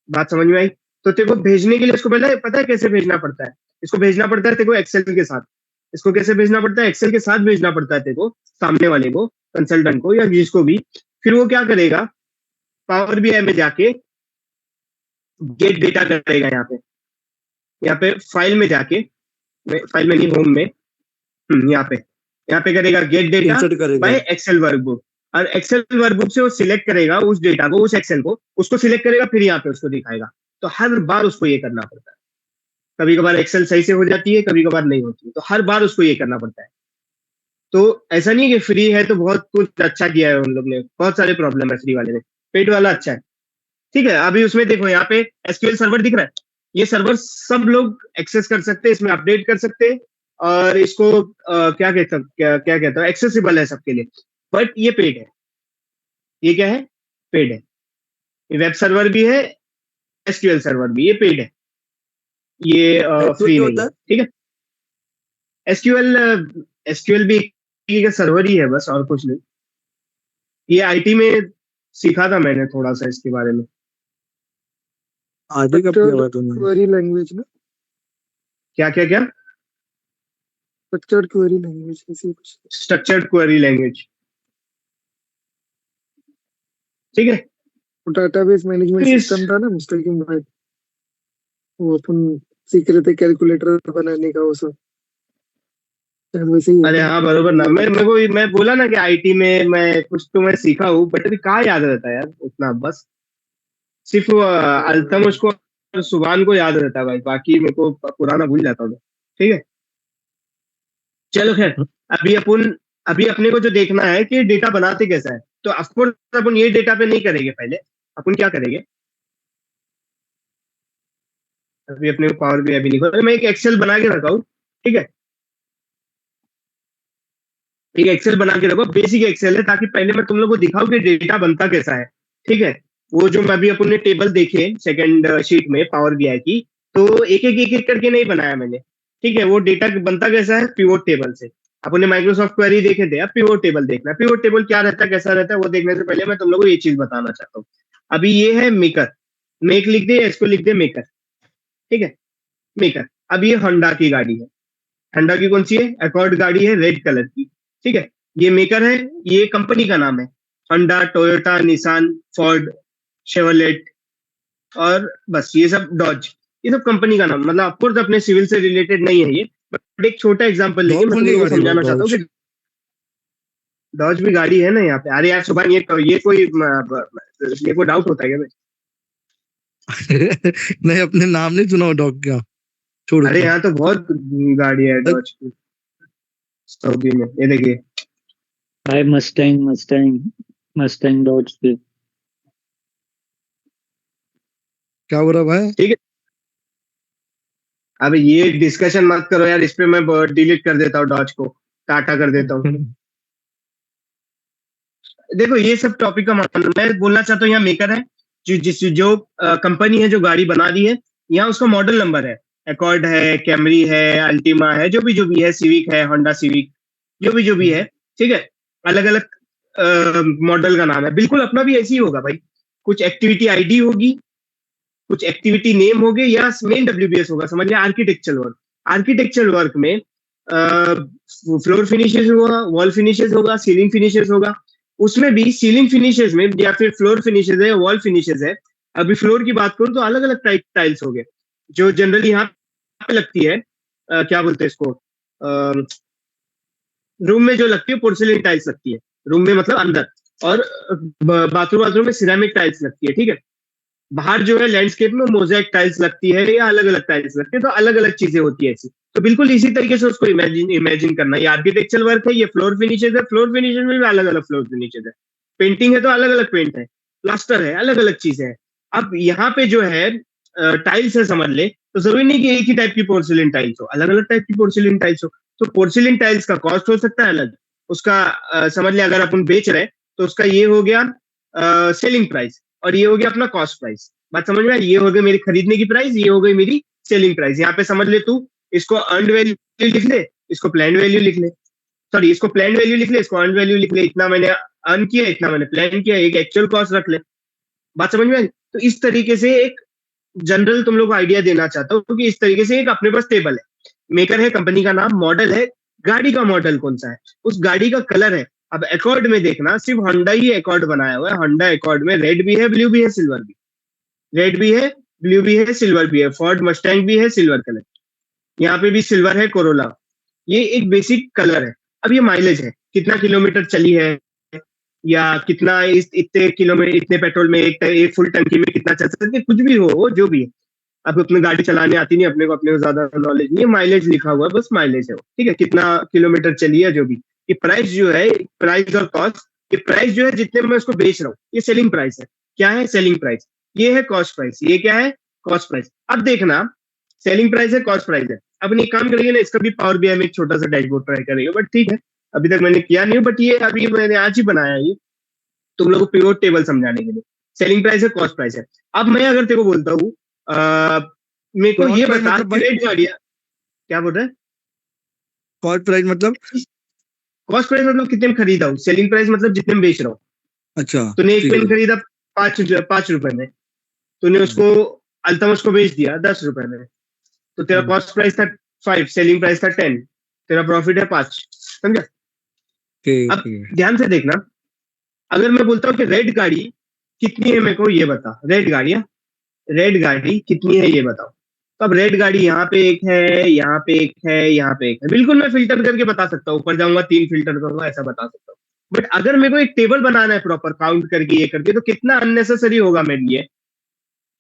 बात समझ में आई? तो तेरे को भेजने के लिए इसको पहले पता है कैसे भेजना पड़ता है? इसको भेजना पड़ता है तेरे को एक्सेल के साथ। इसको कैसे भेजना पड़ता है? एक्सेल के साथ भेजना पड़ता है तेरे को, सामने वाले को, कंसल्टेंट को या जिसको भी। फिर वो क्या करेगा, पावर बीआई में जाके गेट डेटा करेगा। यहाँ पे फाइल में जाके, फाइल में नहीं, होम में, यहाँ पे करेगा गेट डेटा इंसर्ट करेगा। By Excel workbook. और एक्सेल वर्कबुक से वो सिलेक्ट करेगा उस डेटा को, उस एक्सेल को, उसको सिलेक्ट करेगा, फिर यहाँ पे उसको दिखाएगा। तो हर बार उसको ये करना पड़ता है। कभी कभार एक्सेल सही से हो जाती है, कभी कभार नहीं होती है, तो हर बार उसको ये करना पड़ता है। तो ऐसा नहीं कि फ्री है तो बहुत कुछ अच्छा किया है उन लोग ने, बहुत सारे प्रॉब्लम है फ्री वाले में, पेड वाला अच्छा है। ठीक है, अभी उसमें देखो यहाँ पे एसक्यूएल सर्वर दिख रहा है, ये सर्वर सब लोग एक्सेस कर सकते हैं, इसमें अपडेट कर सकते हैं, और इसको क्या कहता है, एक्सेसिबल है सबके लिए। बट ये पेड है, ये क्या है, पेड है। ये वेब सर्वर भी है, एसक्यूएल सर्वर भी, ये पेड है, ये फ्री नहीं है। ठीक है, एसक्यूएल एसक्यूएल भी एक सर्वर ही है बस, और कुछ नहीं। ये आईटी में सीखा था मैंने थोड़ा सा इसके बारे में। आगे कब किया हुआ तुमने? क्वेरी लैंग्वेज ना, क्या क्या क्या? स्ट्रक्चर्ड क्वेरी लैंग्वेज, ऐसे कुछ। स्ट्रक्चर्ड क्वेरी लैंग्वेज, ठीक है। डाटाबेस मैनेजमेंट सिस्टम था ना मुस्तकिम भाई, वो अपन सीख रहे थे कैलकुलेटर बनाने का, वो सब वैसे ही। अरे हाँ बरोबर ना, मैं बोला ना कि आईटी में मैं कुछ तो मैं सीखा हूँ, बट अभी कहाँ याद रहता है यार उतना, बस सिर्फ अल्तमश को और सुभान को याद रहता है भाई, बाकी मेरे को पुराना भूल जाता हूँ। ठीक है, चलो खैर, अभी अपने को जो देखना है कि डेटा बनाते कैसा है। तो ऑफकोर्स अपन ये डेटा पे नहीं करेंगे, पहले अपन क्या करेंगे, अभी अपने को पावर भी अभी नहीं खोला, मैं एक एक्सेल बना के रखा हूँ। ठीक है, एक एक्सेल बना के रखो, बेसिक एक्सेल है, ताकि पहले मैं तुम लोग को दिखाऊं कि डेटा बनता कैसा है। ठीक है, वो जो मैं अभी अपन ने टेबल देखे सेकंड शीट में पावर बीआई की, तो एक एक करके नहीं बनाया मैंने। ठीक है, वो डेटा बनता कैसा है, पिवोट टेबल से। अपन ने माइक्रोसॉफ्ट क्वेरी देखे थे, अब पिवोट टेबल देखना है। पिवोट टेबल क्या रहता है, कैसा रहता है, वो देखने से पहले मैं तुम लोग को ये चीज बताना चाहता हूँ। अभी ये है मेकर, मेक लिख दे, इसको लिख दे मेकर। ठीक है, मेकर। अब ये होंडा की गाड़ी है, होंडा की कौन सी है, अकॉर्ड गाड़ी है, रेड कलर की। ठीक है, ये मेकर है, ये कंपनी का नाम है, Honda, Toyota, Nissan, Ford, Chevrolet, और बस ये सब डॉज, ये सब कंपनी का नाम। मतलब ऑफकोर्स अपने सिविल से रिलेटेड नहीं है ये, बट एक छोटा एग्जांपल लेके मैं तुमको समझाना चाहता हूँ कि डॉज भी गाड़ी है ना यहाँ पे। अरे यार सुभान, ये कोई डाउट होता है क्या? नहीं, अपने नाम नहीं सुना डॉग का, छोड़। अरे यहाँ तो बहुत गाड़ी है डॉज की सऊदी में, ये देखिए भाई मस्टैंग डॉज पे। क्या हो रहा भाई? ठीक है, अब ये डिस्कशन मत करो यार, इस पे मैं डिलीट कर देता हूँ, डॉज को टाटा कर देता हूँ। देखो ये सब टॉपिक का मैं बोलना चाहता हूँ, यहाँ मेकर है, जो कंपनी है जो गाड़ी बना दी है, यहाँ उसका मॉडल नंबर है, अकॉर्ड है, कैमरी है, अल्टीमा है, जो भी है, सिविक है, होंडा सिविक, जो भी है। ठीक है, अलग अलग मॉडल का नाम है, बिल्कुल अपना भी ऐसे ही होगा भाई। कुछ एक्टिविटी आईडी होगी, कुछ एक्टिविटी नेम होगे, या मेन डब्ल्यूबीएस होगा। समझ लिया, आर्किटेक्चरल वर्क में फ्लोर फिनिशेस होगा, वॉल फिनिशेस होगा, सीलिंग फिनिशेस होगा। उसमें भी सीलिंग फिनिशेस में या फिर फ्लोर फिनिशेस है, वॉल फिनिशेस है। अभी फ्लोर की बात करूं तो अलग अलग टाइप टाइल्स हो गए, जो जनरली यहाँ पे लगती है, क्या बोलते हैं इसको, रूम में जो लगती है पोर्सिलिन टाइल्स लगती है, रूम में मतलब अंदर, और बाथरूम में सिरेमिक टाइल्स लगती है। ठीक है, बाहर जो है लैंडस्केप में मोज़ेक टाइल्स लगती है या अलग अलग टाइल्स लगती है, तो अलग अलग चीजें होती है ऐसी। तो बिल्कुल इसी तरीके से उसको इमेजिन करना। ये आर्किटेक्चरल वर्क है, ये फ्लोर फिनिशेज है, फ्लोर फिनिशेज में भी अलग अलग फ्लोर फिनिशेज है, पेंटिंग है तो अलग अलग पेंट है, प्लास्टर है, अलग अलग चीजें हैं। अब यहाँ पे जो है टाइल्स है समझ ले, तो जरूरी नहीं कि एक ही टाइप की पोर्सिलिन टाइल्स हो, अलग अलग टाइप की पोर्सिलिन टाइल्स हो। तो पोर्सिलिन टाइल्स का कॉस्ट हो सकता है अलग, उसका समझ ले अगर अपन बेच रहे हैं तो उसका ये हो गया सेलिंग प्राइस, और ये हो गया अपना कॉस्ट प्राइस। बात समझ में आई? ये हो गई मेरी खरीदने की प्राइस, ये हो गई मेरी सेलिंग प्राइस। यहाँ पे समझ ले तू, इसको अर्नड वैल्यू लिख ले, इसको प्लान वैल्यू लिख ले, सॉरी इसको प्लान वैल्यू लिख ले, इसको अर्न वैल्यू लिख ले। इतना मैंने अर्न किया, इतना मैंने प्लान किया, एक एक्चुअल कॉस्ट रख ले। बात समझ में आई? तो इस तरीके से एक जनरल तुम लोग को आइडिया देना चाहता हूँ कि इस तरीके से एक अपने पास टेबल है, मेकर है, कंपनी का नाम, मॉडल है, गाड़ी का मॉडल कौन सा है, उस गाड़ी का कलर है। अब अकॉर्ड में देखना, सिर्फ होंडा ही अकॉर्ड बनाया हुआ है। होंडा अकॉर्ड में रेड भी है, ब्लू भी है, सिल्वर भी, रेड भी है, ब्लू भी है, सिल्वर भी है। फोर्ड मस्टैंग भी है सिल्वर कलर, यहाँ पे भी सिल्वर है कोरोला। ये एक बेसिक कलर है। अब ये माइलेज है, कितना किलोमीटर चली है, या कितना इतने किलोमीटर इतने पेट्रोल में एक फुल टंकी में कितना चल सकते, कुछ भी हो, जो भी है। अब अपने गाड़ी चलाने आती नहीं अपने को ज्यादा नॉलेज नहीं है, माइलेज लिखा हुआ है, बस माइलेज है वो, ठीक है, कितना किलोमीटर चली है जो भी। ये प्राइस जो है, प्राइस और कॉस्ट, ये प्राइस जो है जितने में उसको बेच रहा हूँ, ये सेलिंग प्राइस है। क्या है? Selling price. ये है कॉस्ट प्राइस। ये क्या है? Cost price. अब देखना, सेलिंग प्राइस है, कॉस्ट प्राइस है। अब एक काम करेंगे ना, इसका भी पावर बीआई में एक छोटा सा डैशबोर्ड ट्राई करेंगे, बट ठीक है, अभी तक मैंने किया नहीं, बट ये अभी मैंने आज ही बनाया ये तुम लोगों को पिवोट टेबल समझाने के लिए। सेलिंग प्राइस है, कॉस्ट प्राइस है। अब मैं अगर तेरे को बोलता हूँ मेरे को ये बता, रेड गाड़ियां, क्या बोल रहा है? कॉस्ट प्राइस मतलब? कॉस्ट प्राइस मतलब कितने में खरीदा हूँ, सेलिंग प्राइस मतलब जितने में बेच रहा हूँ। अच्छा, तूने एक पेन खरीदा 5 रुपए में, तूने उसको अल्तमस को बेच दिया 10 रुपए में, तो तेरा कॉस्ट प्राइस था 5, सेलिंग प्राइस था 10, तेरा प्रॉफिट है 5। समझा? अब ध्यान से देखना, अगर मैं बोलता हूँ कि रेड गाड़ी कितनी है, मेरे को ये बता, रेड गाड़ी कितनी है ये बताओ। तो अब रेड गाड़ी यहाँ पे एक है, यहाँ पे एक है, यहाँ पे एक है, बिल्कुल मैं फिल्टर करके बता सकता हूँ, ऊपर जाऊंगा 3 फिल्टर करूंगा, ऐसा बता सकता हूँ। बट अगर मेरे को एक टेबल बनाना है प्रॉपर काउंट करके ये करके, तो कितना अननेसेसरी होगा मेरे लिए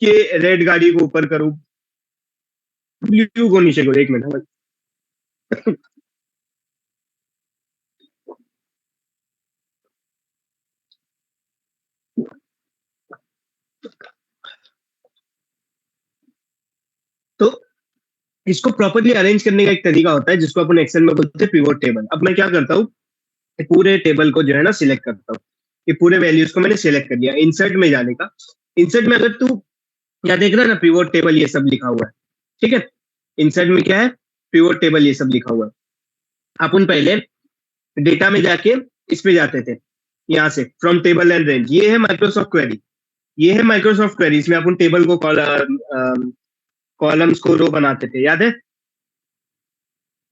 कि रेड गाड़ी को ऊपर करूं, ब्लू को नीचे करूं। 1 मिनट तो इसको प्रॉपरली अरेंज करने का एक तरीका होता है जिसको अपन एक्सेल में बोलते हैं पिवोट टेबल। अब मैं क्या करता हूँ, पूरे टेबल को जो है ना सिलेक्ट करता हूँ, ये पूरे वैल्यूज को मैंने सिलेक्ट कर लिया। इंसर्ट में जाने का, इंसर्ट में अगर तू क्या देख रहा है ना, पिवोट टेबल ये सब लिखा हुआ है, ठीक है। इंसर्ट में क्या है? पिवोट टेबल ये सब लिखा हुआ है। अपन पहले डेटा में जाके इस पे जाते थे, यहाँ से फ्रॉम टेबल एंड रेंज, ये है माइक्रोसॉफ्ट क्वेरी, ये है माइक्रोसॉफ्ट क्वेरी। इसमें अपन टेबल को कॉलम्स को रो बनाते थे, याद है?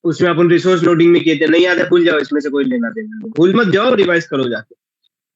उसमें अपन रिसोर्स लोडिंग में किए थे, नहीं याद है भूल जाओ, इसमें से कोई लेना देना, भूल मत जाओ, रिवाइज करो जाके।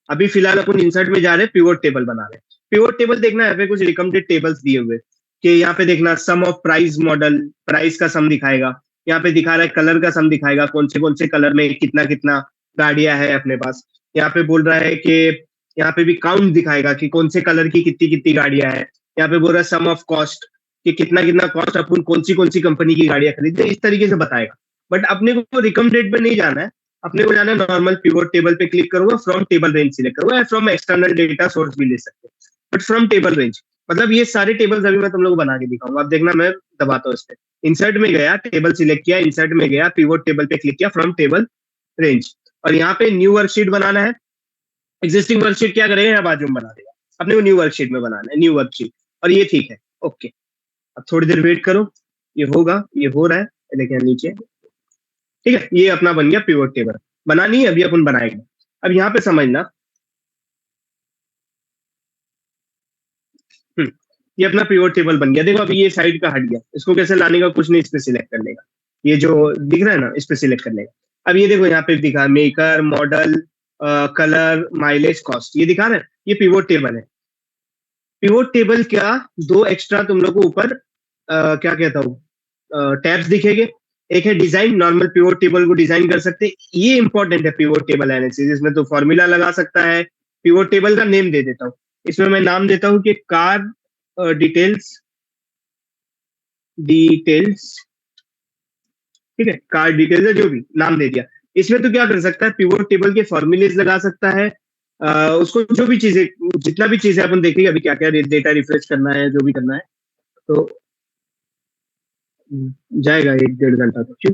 अभी फिलहाल अपन इंसर्ट में जा रहे हैं, पिवोट टेबल बना रहे हैं। पिवोट टेबल देखना, यहाँ पे कुछ रिकमेंडेड टेबल्स दिए हुए कि यहाँ पे देखना सम ऑफ प्राइस मॉडल, प्राइस का सम दिखाएगा, यहाँ पे दिखा रहा है कलर का सम दिखाएगा, कौन से कलर में कितना कितना गाड़ियां है अपने पास। यहाँ पे बोल रहा है कि यहाँ पे भी काउंट दिखाएगा कि कौन से कलर की कितनी कितनी गाड़ियां है। यहाँ पे बोल रहा है सम ऑफ कॉस्ट, कि कितना कितना कॉस्ट अपन कौन सी कंपनी की गाड़ियां खरीदते, इस तरीके से बताएगा। बट अपने को रिकमेंडेड पे नहीं जाना है, अपने को जाना है नॉर्मल पिवोट टेबल पे क्लिक करूंगा, फ्रॉम टेबल रेंज सिलेक्ट करूंगा, या फ्रॉम एक्सटर्नल डेटा सोर्स भी ले सकते हैं, बट फ्रॉम टेबल रेंज। मतलब ये सारे टेबल्स अभी मैं तुम लोग को बना के दिखाऊंगा। अब देखना, मैं दबाता हूँ इस पे, इंसर्ट में गया, टेबल सिलेक्ट किया, इंसर्ट में गया, पिवोट टेबल पे क्लिक किया, फ्रॉम टेबल रेंज, और यहाँ पे न्यू वर्कशीट बनाना है। एग्जिस्टिंग वर्कशीट क्या करेगा, यहाँ बाजू में बना देगा, अपने को न्यू वर्कशीट में बनाना है, न्यू वर्कशीट, और ये ठीक है, ओके। अब थोड़ी देर वेट करो, ये होगा, ये हो रहा है, देखिए नीचे, ठीक है। ये अपना बन गया पिवोट टेबल, बनानी है अभी अपन बनाएंगे। अब यहाँ पे समझना, ये अपना पिवोट टेबल बन गया। देखो अभी ये साइड का हट गया, इसको कैसे लाने का, कुछ नहीं, इस पे सिलेक्ट करने का, ये जो दिख रहा है ना, इस पे सिलेक्ट करने का। अब ये देखो यहाँ पे दिखा maker, model, colour, mileage, cost, ये दिखा रहा है, ये पिवोट टेबल है। पिवोट टेबल क्या, 2 एक्स्ट्रा तुम लोग को ऊपर क्या कहता हूँ टैब्स दिखेंगे। एक है डिजाइन, नॉर्मल पिवोट टेबल को डिजाइन कर सकते हैं, ये इंपॉर्टेंट है पिवोट टेबल एनालिसिस। इसमें तो फॉर्मूला लगा सकता है। पिवोट टेबल का नेम दे देता हूँ, इसमें मैं नाम देता हूँ कि कार डिटेल्स ठीक है, कार डिटेल्स है, जो भी नाम दे दिया। इसमें तो क्या कर सकता है, पिवोट टेबल के फॉर्मूलेज लगा सकता है, उसको जो भी चीजें, जितना भी चीजें अपन देखेंगे अभी, क्या क्या डेटा रिफ्रेश करना है, जो भी करना है, तो जाएगा 1-1.5 घंटा तो क्यों।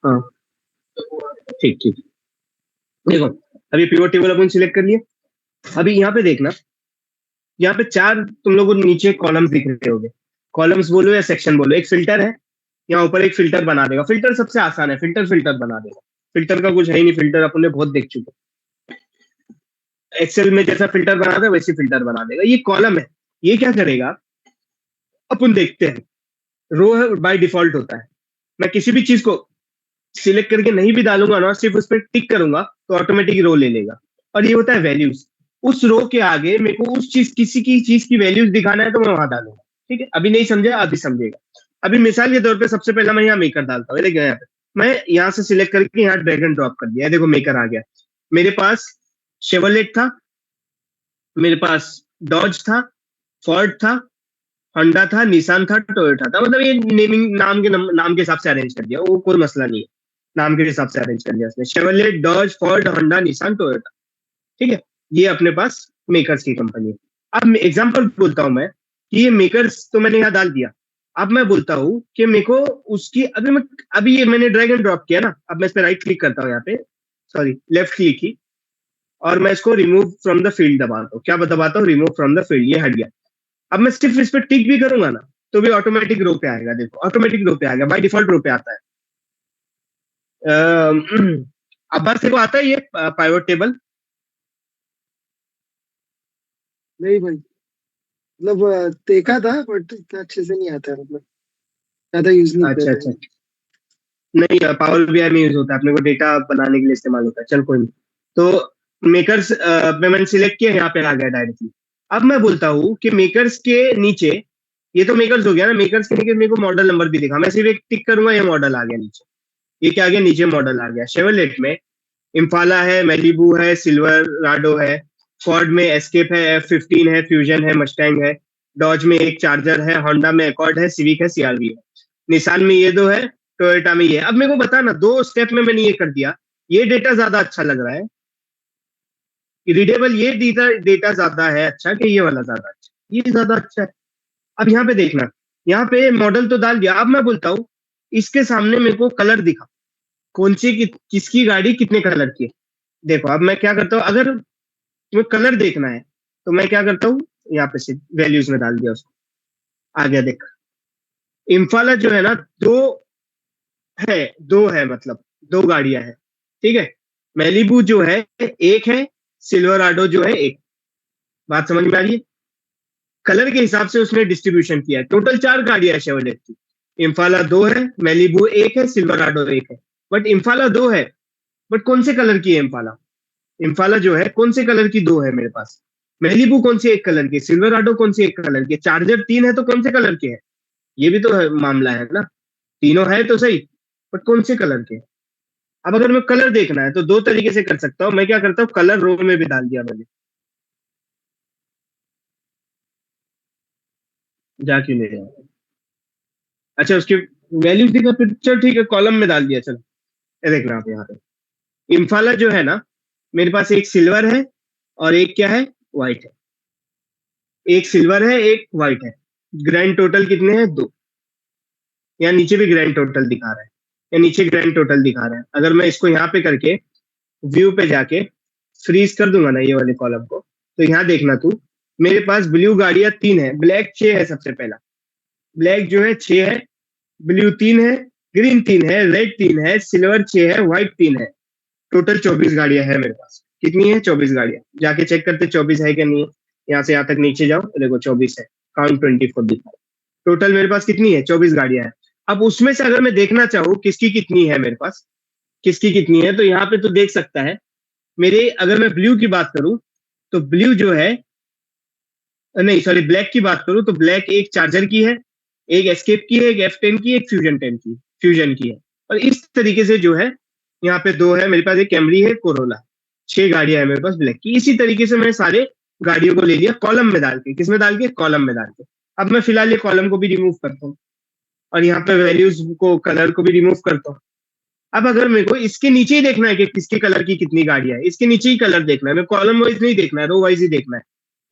हाँ ठीक ठीक। देखो अभी पिवोट टेबल अपन सिलेक्ट कर लिए। अभी यहाँ पे देखना, यहाँ पे 4 तुम लोगों को नीचे कॉलम्स दिख रहे होंगे। कॉलम्स बोलो या सेक्शन बोलो। एक फिल्टर है, यहाँ ऊपर एक फिल्टर बना देगा। फिल्टर सबसे आसान है, फिल्टर बना देगा। फिल्टर का कुछ है ही नहीं, फिल्टर अपन ने बहुत देख चुके। एक्सेल में जैसा फिल्टर बना दे वैसे फिल्टर बना देगा। ये कॉलम है, ये क्या करेगा अपन देखते हैं। रो है बाय डिफॉल्ट होता है। मैं किसी भी चीज को सिलेक्ट करके नहीं भी डालूंगा ना, सिर्फ उस पर टिक करूंगा तो ऑटोमेटिक रो ले लेगा। और ये होता है वैल्यूज। उस रो के आगे मेरे को उस चीज, किसी की चीज की वैल्यूज दिखाना है तो मैं वहां डालूंगा। ठीक है, अभी नहीं समझे, अभी समझेगा। अभी मिसाल के तौर पे सबसे पहला मैं यहाँ मेकर डालता हूँ। देखिए यहाँ पे मैं यहाँ से सिलेक्ट करके यहाँ ड्रैग एंड ड्रॉप कर दिया। देखो मेकर आ गया। मेरे पास शेवरलेट था, मेरे पास डॉज था, फोर्ड था, होंडा था, निसान था, टोयोटा था। मतलब ये नेमिंग नाम के हिसाब से अरेंज कर दिया, वो कोई मसला नहीं है। नाम के हिसाब से अरेंज कर दिया उसने। Chevrolet, Dodge, Ford, Honda, Nissan, Toyota. ठीक है, ये अपने पास मेकर्स की कंपनी है। अब एग्जांपल बोलता हूं मैं कि ये मेकर्स तो मैंने यहाँ डाल दिया। अब मैं बोलता हूँ कि मेरे को उसकी अभी ये मैंने ड्रैग एंड ड्रॉप किया ना। अब मैं इस पे राइट क्लिक करता हूँ, यहाँ पे सॉरी लेफ्ट क्लिक की, और मैं इसको रिमूव फ्रॉम द फील्ड दबाता हूँ। क्या दबाता हूँ? Remove from the field. ये हट गया। अब मैं सिर्फ इस पर टिक भी करूंगा ना तो भी ऑटोमेटिक रो पे आएगा। देखो ऑटोमेटिक रो पे आएगा, बाय डिफॉल्ट रो पे आता है। अब्बास को आता है ये पाइवट टेबल? नहीं भाई, मतलब देखा था बट इतना अच्छे से नहीं आता है, मतलब ज्यादा यूज नहीं अच्छा किया अच्छा। था। नहीं, पावर बीआई में यूज होता है, अपने को डेटा बनाने के लिए इस्तेमाल होता है। चल कोई नहीं। तो मेकर्स पे मैंने सिलेक्ट किया, यहाँ पे आ गया डायरेक्टली। अब मैं बोलता हूँ कि मेकर्स के नीचे, ये तो मेकर्स हो गया ना, मेकर्स के नीचे मेरे को मॉडल नंबर भी दिखा। मैं सिर्फ एक टिक करूंगा, ये मॉडल आ गया नीचे। ये क्या आ गया? नीचे मॉडल आ गया। शेवरलेट में इम्फाला है, मैलिबू है, सिल्वर राडो है, फोर्ड में एस्केप है, F15 है, फ्यूजन है, मस्टैंग है, डॉज में एक चार्जर है, होंडा में अकॉर्ड है, सिविक है, सीआरवी है, निसान में ये दो है, टोयोटा में ये है। अब मेरे को बता ना, 2 स्टेप में मैंने ये कर दिया। ये डेटा ज्यादा अच्छा लग रहा है, रीडेबल ये डेटा ज्यादा है अच्छा, कि ये वाला ज्यादा अच्छा? ये ज्यादा अच्छा है। अब यहाँ पे देखना, यहाँ पे मॉडल तो डाल दिया। अब मैं बोलता हूँ इसके सामने मेरे को कलर दिखा, कौन सी किसकी गाड़ी कितने कलर की है। देखो अब मैं क्या करता हूँ, अगर तुम्हें कलर देखना है तो मैं क्या करता हूँ, यहाँ पे से वैल्यूज में डाल दिया उसको, आ गया। देख इम्फाला जो है ना, है दो है, मतलब 2 गाड़ियां हैं। ठीक है, मैलिबू जो है एक है, सिल्वराडो जो है एक। बात समझ में आ रही है? कलर के हिसाब से उसने डिस्ट्रीब्यूशन किया है। टोटल 4 गाड़ियां है शेवरलेट की। इम्फाला 2 है, मैलिबू एक है, सिल्वराडो एक है। बट इम्फाला 2 है, बट कौन से कलर की है इम्फाला? इम्फाला जो है कौन से कलर की 2 है मेरे पास? मैलिबू कौन सी एक कलर की? सिल्वराडो कौन सी एक कलर की? चार्जर 3 है तो कौन से कलर के है? ये भी तो है, मामला है ना। तीनों है तो सही, बट कौन से कलर के? अब अगर मैं कलर देखना है तो 2 तरीके से कर सकता हूँ। मैं क्या करता हूँ, कलर रो में भी डाल दिया मैंने। जा क्यों ले रहा है? अच्छा, उसकी वैल्यूज दिखा फिर, चल ठीक है, कॉलम में डाल दिया। चल ये देखना आप यहाँ पे, इम्फाला जो है ना, मेरे पास एक सिल्वर है और एक क्या है, व्हाइट है। एक सिल्वर है, एक व्हाइट है। ग्रैंड टोटल कितने हैं? 2। यहाँ नीचे भी ग्रैंड टोटल दिखा रहा है, या नीचे ग्रैंड टोटल दिखा रहा है। अगर मैं इसको यहाँ पे करके व्यू पे जाके फ्रीज कर दूंगा ना ये वाले कॉलम को, तो यहाँ देखना तू, मेरे पास ब्लू गाड़ियां 3 है, ब्लैक 6 है। सबसे पहला ब्लैक जो है 6 है, ब्लू 3 है, ग्रीन 3 है, रेड 3 है, सिल्वर 6 है, व्हाइट 3 है। टोटल 24 गाड़ियां है मेरे पास। कितनी है? 24 गाड़ियां। जाके चेक करते 24 है कि नहीं है। यहाँ से यहाँ तक नीचे जाओ तो देखो 24 है, काउंट 24 दिखा। टोटल मेरे पास कितनी है? 24 गाड़ियां हैं। अब उसमें से अगर मैं देखना चाहूँ किसकी कितनी है मेरे पास, किसकी कितनी है, तो यहाँ पे तो देख सकता है मेरे। अगर मैं ब्लू की बात करूं तो ब्लू जो है, नहीं सॉरी, ब्लैक की बात करूं तो ब्लैक एक चार्जर की है, एक एस्केप की है, एक F10 की, एक फ्यूजन 10 की, फ्यूजन की है। और इस तरीके से जो है यहाँ पे 2 है, मेरे पास एक कैमरी है, कोरोला, 6 गाड़ियां है मेरे पास ब्लैक की। इसी तरीके से मैं सारे गाड़ियों को ले लिया कॉलम में डाल के, किसमें डाल के, कॉलम में डाल के। अब मैं फिलहाल ये कॉलम को भी रिमूव करता हूँ और यहाँ पे वैल्यूज को, कलर को भी रिमूव करता हूँ। अब अगर मेरे को इसके नीचे ही देखना है कि किसके कलर की कितनी गाड़ियां है, इसके नीचे ही कलर देखना है, मैं कॉलम वाइज नहीं देखना है, रो वाइज ही देखना है,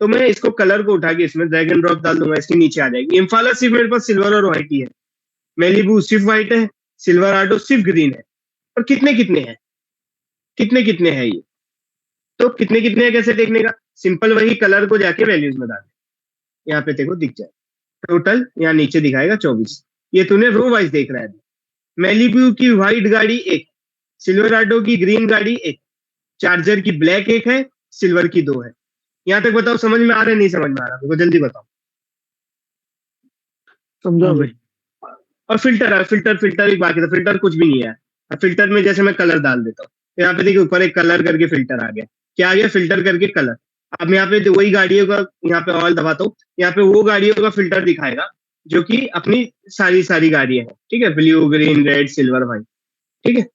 तो मैं इसको कलर को उठा के इसमें ड्रैग एंड ड्रॉप डाल दूंगा, इसके नीचे आ जाएगी। इम्फाला सिर्फ मेरे पास सिल्वर और व्हाइट ही है, मेलिबू सिर्फ व्हाइट है, सिल्वर आर्डो सिर्फ ग्रीन है। और कितने कितने हैं, कितने कितने हैं ये, तो कितने कितने हैं कैसे देखने का, सिंपल वही कलर को जाके वैल्यूज में डाल, यहाँ पे देखो दिख जाए, टोटल यहाँ नीचे दिखाएगा 24। ये तूने रो वाइज देख रहा है। मेलिब्यू की व्हाइट गाड़ी एक, सिल्वराडो की ग्रीन गाड़ी एक, चार्जर की ब्लैक एक है, सिल्वर की 2 है। यहाँ तक बताओ समझ में आ रहा है, नहीं समझ में आ रहा, मेरे को जल्दी बताओ। समझा हाँ भाई। भाई। और फिल्टर है, फिल्टर फिल्टर एक बाकी था, फिल्टर कुछ भी नहीं है। अब फिल्टर में जैसे मैं कलर डाल देता हूँ, तो यहाँ पे देखिए ऊपर एक कलर करके फिल्टर आ गया, क्या आ गया, फिल्टर करके कलर। अब यहाँ पे वही गाड़ियों का, यहाँ पे ऑल दबाता हूँ, यहाँ पे वो गाड़ियों का फिल्टर दिखाएगा जो कि अपनी सारी सारी गाड़ियां हैं, ठीक है, blue green red silver white, ठीक है।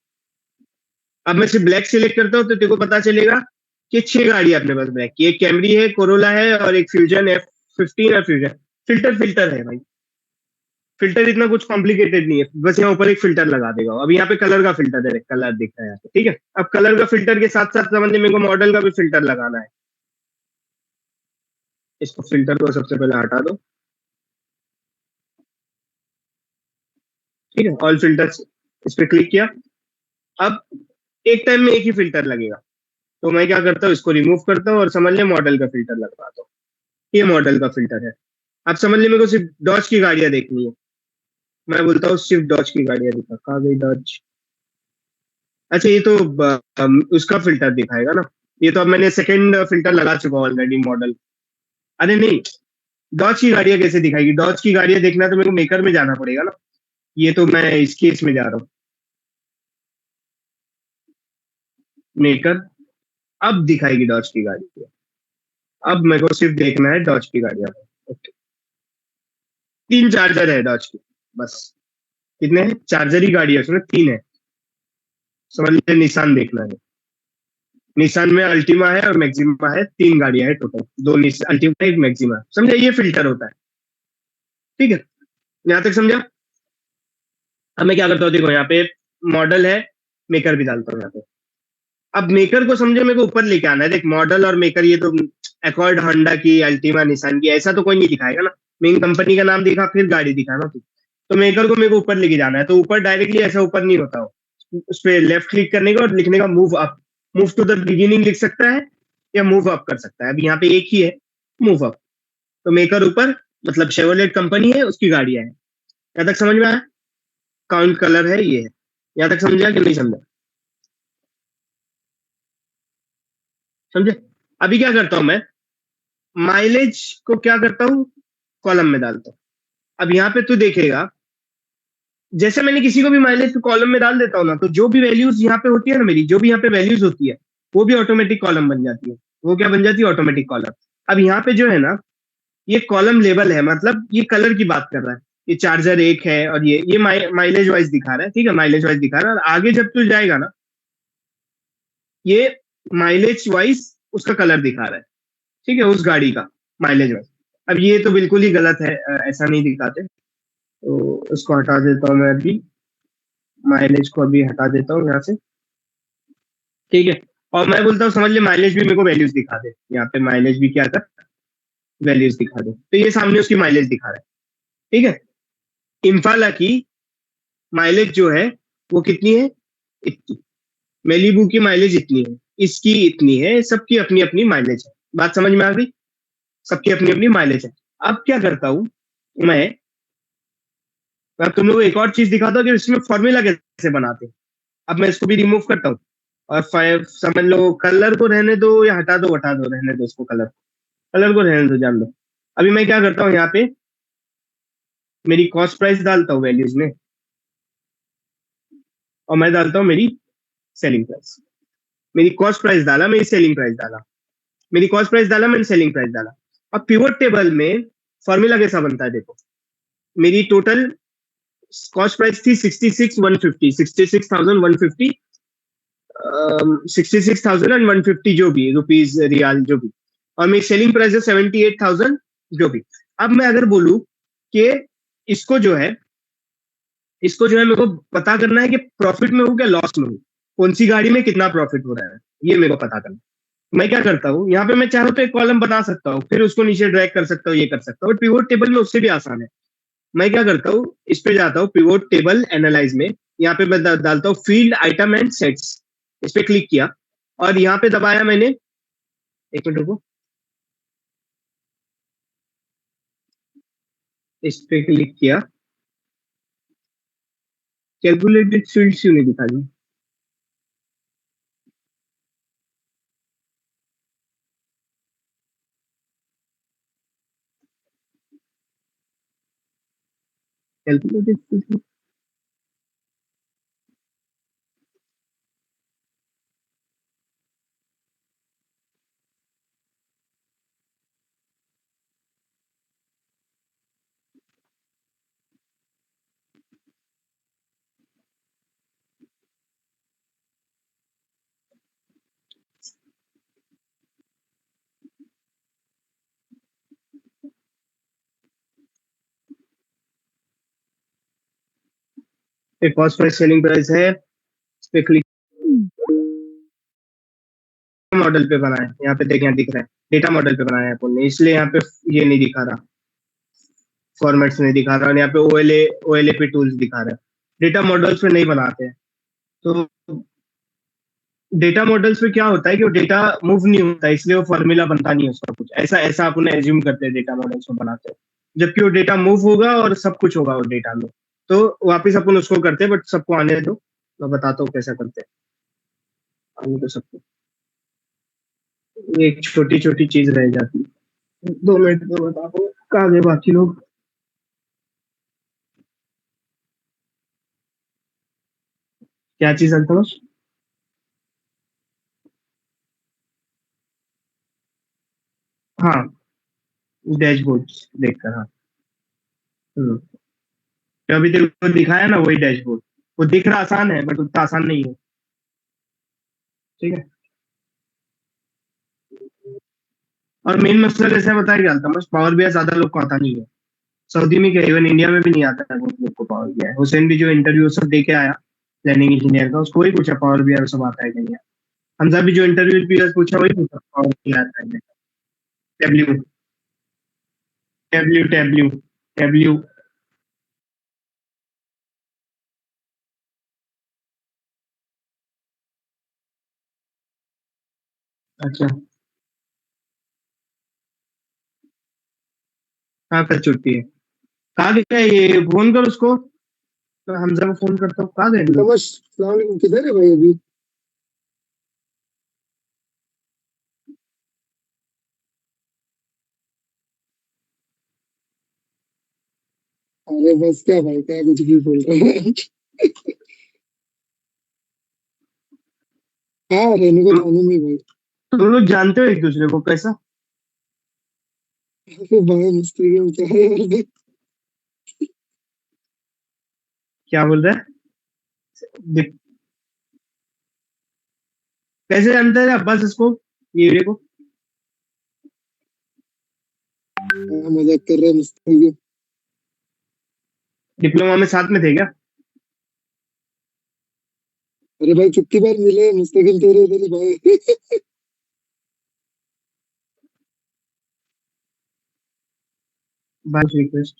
अब मैं सिर्फ ब्लैक सिलेक्ट करता हूँ तो तेरे को पता चलेगा कि 6 गाड़ियां अपने पास ब्लैक की, एक कैमरी है, कोरोला है और एक फ्यूजन F15 और फ्यूजन। फिल्टर फिल्टर है भाई, फिल्टर इतना कुछ कॉम्प्लिकेटेड नहीं है, बस यहाँ ऊपर एक फिल्टर लगा देगा। अब यहाँ पे कलर का फिल्टर है, कलर दिख रहा है यहाँ पे, ठीक है। अब कलर का फिल्टर के साथ साथ समझ मेरे को मॉडल का भी फिल्टर लगाना है। इसको फिल्टर को सबसे पहले हटा दो, ठीक है, ऑल फिल्टर्स इस पे क्लिक किया। अब एक टाइम में एक ही फिल्टर लगेगा, तो मैं क्या करता हूँ, इसको रिमूव करता हूँ और समझ ले मॉडल का फिल्टर लगवाता हूँ। ये मॉडल का फिल्टर है। अब समझ ले मेरे को सिर्फ डॉज की गाड़ियां देखनी है, मैं बोलता हूँ सिर्फ डॉज की गाड़ियां दिखा, कहाँ गई डॉज। अच्छा ये तो उसका फिल्टर दिखाएगा ना, ये तो अब मैंने सेकंड फिल्टर लगा चुका हूँ ऑलरेडी मॉडल। अरे नहीं, डॉज की गाड़ियां कैसे दिखाएगी, डॉज की गाड़ियां देखना तो मेरे को मेकर में जाना पड़ेगा ना, ये तो मैं इस केस में जा रहा हूँ मेकर। अब दिखाएगी डॉज की गाड़ी, अब मेरे को सिर्फ देखना है डॉज की गाड़ियां। ओके, 3 चार्जर है डॉज की, बस। कितने हैं, चार्जर ही गाड़ी है उसमें 3 है। समझ लीजिए निशान देखना है, निशान में अल्टीमा है और मैक्सिमा है, 3 गाड़ियां है टोटल, 2 अल्टीमा एक मैक्सिमा, समझे, ये फिल्टर होता है, ठीक है। यहाँ तक समझा। अब मैं क्या करता हूँ, देखो यहाँ पे मॉडल है, मेकर भी डालता हूँ यहाँ पे। अब मेकर को समझो मेरे को ऊपर लेके आना है, देख मॉडल और मेकर, ये तो अकॉर्ड होंडा की, अल्टीमा निशान की, ऐसा तो कोई नहीं दिखाएगा ना, मेन कंपनी का नाम दिखा फिर गाड़ी दिखा ना, तो मेकर को मेरे को ऊपर लेके जाना है, तो ऊपर डायरेक्टली ऐसा ऊपर नहीं होता हो, उस पर लेफ्ट क्लिक करने का और लिखने का move up, move to the beginning लिख सकता है या मूव अप कर सकता है। अब यहाँ पे एक ही है, मूव अप, तो मेकर ऊपर, मतलब शेवरलेट कंपनी है, उसकी गाड़ियां है। यहाँ तक समझ में आया, काउंट कलर है ये है, यहाँ तक समझा कि नहीं समझा, समझे। अभी क्या करता हूं मैं, माइलेज को क्या करता हूँ, कॉलम में डालता हूँ। अब यहाँ पे तू देखेगा, जैसे मैंने किसी को भी माइलेज को कॉलम में डाल देता हूँ ना, तो जो भी वैल्यूज यहाँ पे होती है ना मेरी, जो भी यहाँ पे वैल्यूज होती है, वो भी ऑटोमेटिक कॉलम बन जाती है। वो क्या बन जाती है, ऑटोमेटिक कॉलम। अब यहाँ पे जो है ना, ये कॉलम लेवल है, मतलब ये कलर की बात कर रहा है, ये चार्जर एक है और ये माइलेज वाइज दिखा रहा है, ठीक है, माइलेज वाइज दिखा रहा है। और आगे जब तू जाएगा ना, ये माइलेज वाइज उसका कलर दिखा रहा है, ठीक है, उस गाड़ी का माइलेज वाइज। अब ये तो बिल्कुल ही गलत है, ऐसा नहीं दिखाते, तो उसको हटा देता हूँ मैं अभी, माइलेज को अभी हटा देता हूँ यहाँ से, ठीक है। और मैं बोलता हूँ समझ ले माइलेज भी मेरे को वैल्यूज दिखा दे, यहाँ पे माइलेज भी क्या कर, वैल्यूज दिखा दे, तो ये सामने उसकी माइलेज दिखा रहा है, ठीक है। इम्फाला की माइलेज जो है वो कितनी है, इतनी। मेलिबू की माइलेज इतनी है, इसकी इतनी है, सबकी अपनी अपनी माइलेज है। बात समझ में आ गई, सबकी अपनी अपनी माइलेज है। अब क्या करता हूं मैं तुम लोग को एक और चीज दिखाता हूँ कि इसमें फॉर्मूला कैसे बनाते हैं। अब मैं इसको भी रिमूव करता हूँ और 5 समझ लो, कलर को रहने दो या हटा दो, रहने दो इसको, कलर कलर को रहने दो, जान दो। अभी मैं क्या करता हूँ, यहाँ पे मेरी कॉस्ट प्राइस डालता हूँ वैल्यूज में, और मैं डालता हूँ मेरी सेलिंग प्राइस। मेरी कॉस्ट प्राइस डाला, मेरी सेलिंग प्राइस डाला, मेरी कॉस्ट प्राइस डाला, मैंने सेलिंग प्राइस डाला। अब पिवट टेबल में फॉर्मूला कैसा बनता है, देखो मेरी टोटल कॉस्ट प्राइस थी 66,150, 66,150, 66,000 एंड 150 जो भी रुपीज रियाल जो भी, और मेरी सेलिंग प्राइस है 78,000 जो भी। अब मैं अगर बोलूं कि इसको जो है मेरे को पता करना है कि प्रॉफिट में हूँ क्या लॉस में हूँ, कौन सी गाड़ी में कितना प्रॉफिट हो रहा है, ये मेरे को पता करना है। मैं क्या करता हूँ, यहाँ पे मैं चाहूँ तो एक कॉलम बना सकता हूँ, फिर उसको नीचे ड्रैग कर सकता हूँ, ये कर सकता हूँ, बट पिवोट टेबल में उससे भी आसान है। मैं क्या करता हूँ, इस पे जाता हूँ पिवोट टेबल एनालाइज में, यहाँ पे मैं डालता हूँ फील्ड आइटम एंड सेट्स, इस पे क्लिक किया और यहाँ पे दबाया मैंने, एक मिनट रुको, इस पे क्लिक किया, कैलकुलेटेड फील्ड क्यों नहीं दिखा रही, calculated field, cost price selling price है, इस पे क्लिक, मॉडल पे बनाया, यहाँ पे देख, यहाँ दिख रहा है डेटा मॉडल पे बनाया है अपन ने, इसलिए यहाँ पे ये नहीं दिखा रहा, फॉर्मेट्स नहीं दिखा रहा, और यहाँ पे ओएलए टूल्स दिखा रहा है। डेटा मॉडल्स में नहीं बनाते हैं, तो डेटा मॉडल्स में क्या होता है कि वो डेटा मूव नहीं होता, इसलिए वो फॉर्मूला बनता नहीं है उसका कुछ, ऐसा ऐसा अपन एज्यूम करते हैं डेटा मॉडल्स में बनाते हैं, जबकि वो डेटा मूव होगा और सब कुछ होगा वो डेटा में, तो वापिस अपन उसको करते हैं, बट सबको आने दो, मैं बताता हूँ कैसा करते हैं, आने दो सबको, ये एक छोटी छोटी चीज रह जाती है, 2 मिनट में बता दो कहाँ गए बाकी लोग। क्या चीज अंतमश? हाँ, डैशबोर्ड देखकर, हाँ। हम्म, जो अभी तेरे को दिखाया ना वही डैशबोर्ड, वो दिख रहा आसान है बट उतना आसान नहीं है, ठीक है। और मेन मसला कैसे बताया गया था, बस पावर बीआई ज्यादा लोग को आता नहीं है, सऊदी में क्या इवन इंडिया में भी नहीं आता है बहुत लोग को पावर बीआई। हुसैन भी जो इंटरव्यू सब दे के आया प्लानिंग इंजीनियर का, उसको वही पूछा पावर बीआई सब आता है कि नहीं। हमजा भी जो इंटरव्यू पीएस पूछा वही पूछा पावर बीआई आता है। डब्ल्यू डब्ल्यू डब्ल्यू डब्ल्यू अच्छा, कहाँ कर चुकी है, कहाँ गया ये, फोन कर उसको, तो हमजा को फोन करता हूँ, कहाँ गए लोग? तमश सलाम अलैकुम, किधर है भाई अभी? अरे बस क्या भाई, क्या कुछ भी बोल रहे हैं। हाँ, रहने को तुम थाने में भाई। तुम लोग जानते हो एक दूसरे को कैसा? अरे भाई मिस्त्री के क्या है यार? क्या बोल रहा है? कैसे जानते हैं अब्बास इसको, ये को? हाँ, मजाक कर रहे हैं मिस्त्री के। डिप्लोमा में साथ में थे क्या? अरे भाई कितनी बार मिले, मुस्तकिल तेरे इधर ही भाई। बस request,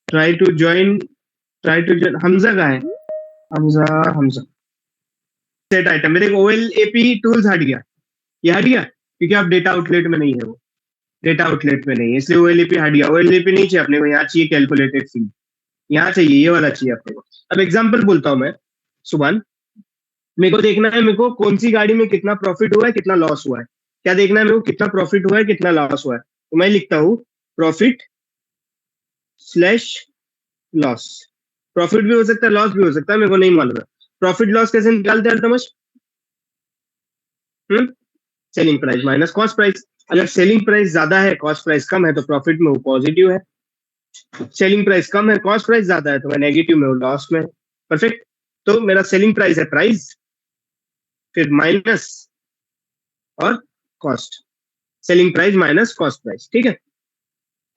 try to join, try to join, Hamza का है, हमजा, हमजा सेट आइटम मेरे ओएलएपी टूल्स हट गया, ये हट गया क्योंकि आप डेटा आउटलेट में नहीं है, वो डेटा आउटलेट में नहीं है, इसलिए ओएलएपी हट गया। ओएलएपी नहीं चाहिए अपने को, यहाँ चाहिए कैलकुलेटेड फील्ड, यहाँ चाहिए ये वाला चाहिए अपने को। अब एग्जांपल बोलता हूँ मैं, सुभान, मेरे को देखना है, मेरे को कौन सी गाड़ी में कितना प्रॉफिट हुआ है कितना लॉस हुआ है, क्या देखना है मेरे को, कितना प्रॉफिट हुआ है कितना लॉस हुआ है, तो मैं लिखता हूँ प्रॉफिट स्लैश लॉस, प्रॉफिट भी हो सकता है लॉस भी हो सकता है, मेरे को नहीं मालूम है। प्रॉफिट लॉस कैसे निकालते हैं तमश? Selling price minus cost price, अगर सेलिंग प्राइस ज्यादा है कॉस्ट प्राइस कम है तो प्रॉफिट में वो पॉजिटिव है, सेलिंग प्राइस कम है, कॉस्ट प्राइस ज्यादा है, तो मैं नेगेटिव में हूँ, लॉस में। परफेक्ट। तो मेरा सेलिंग प्राइस है प्राइस, फिर माइनस और cost, selling price minus cost price, ठीक है।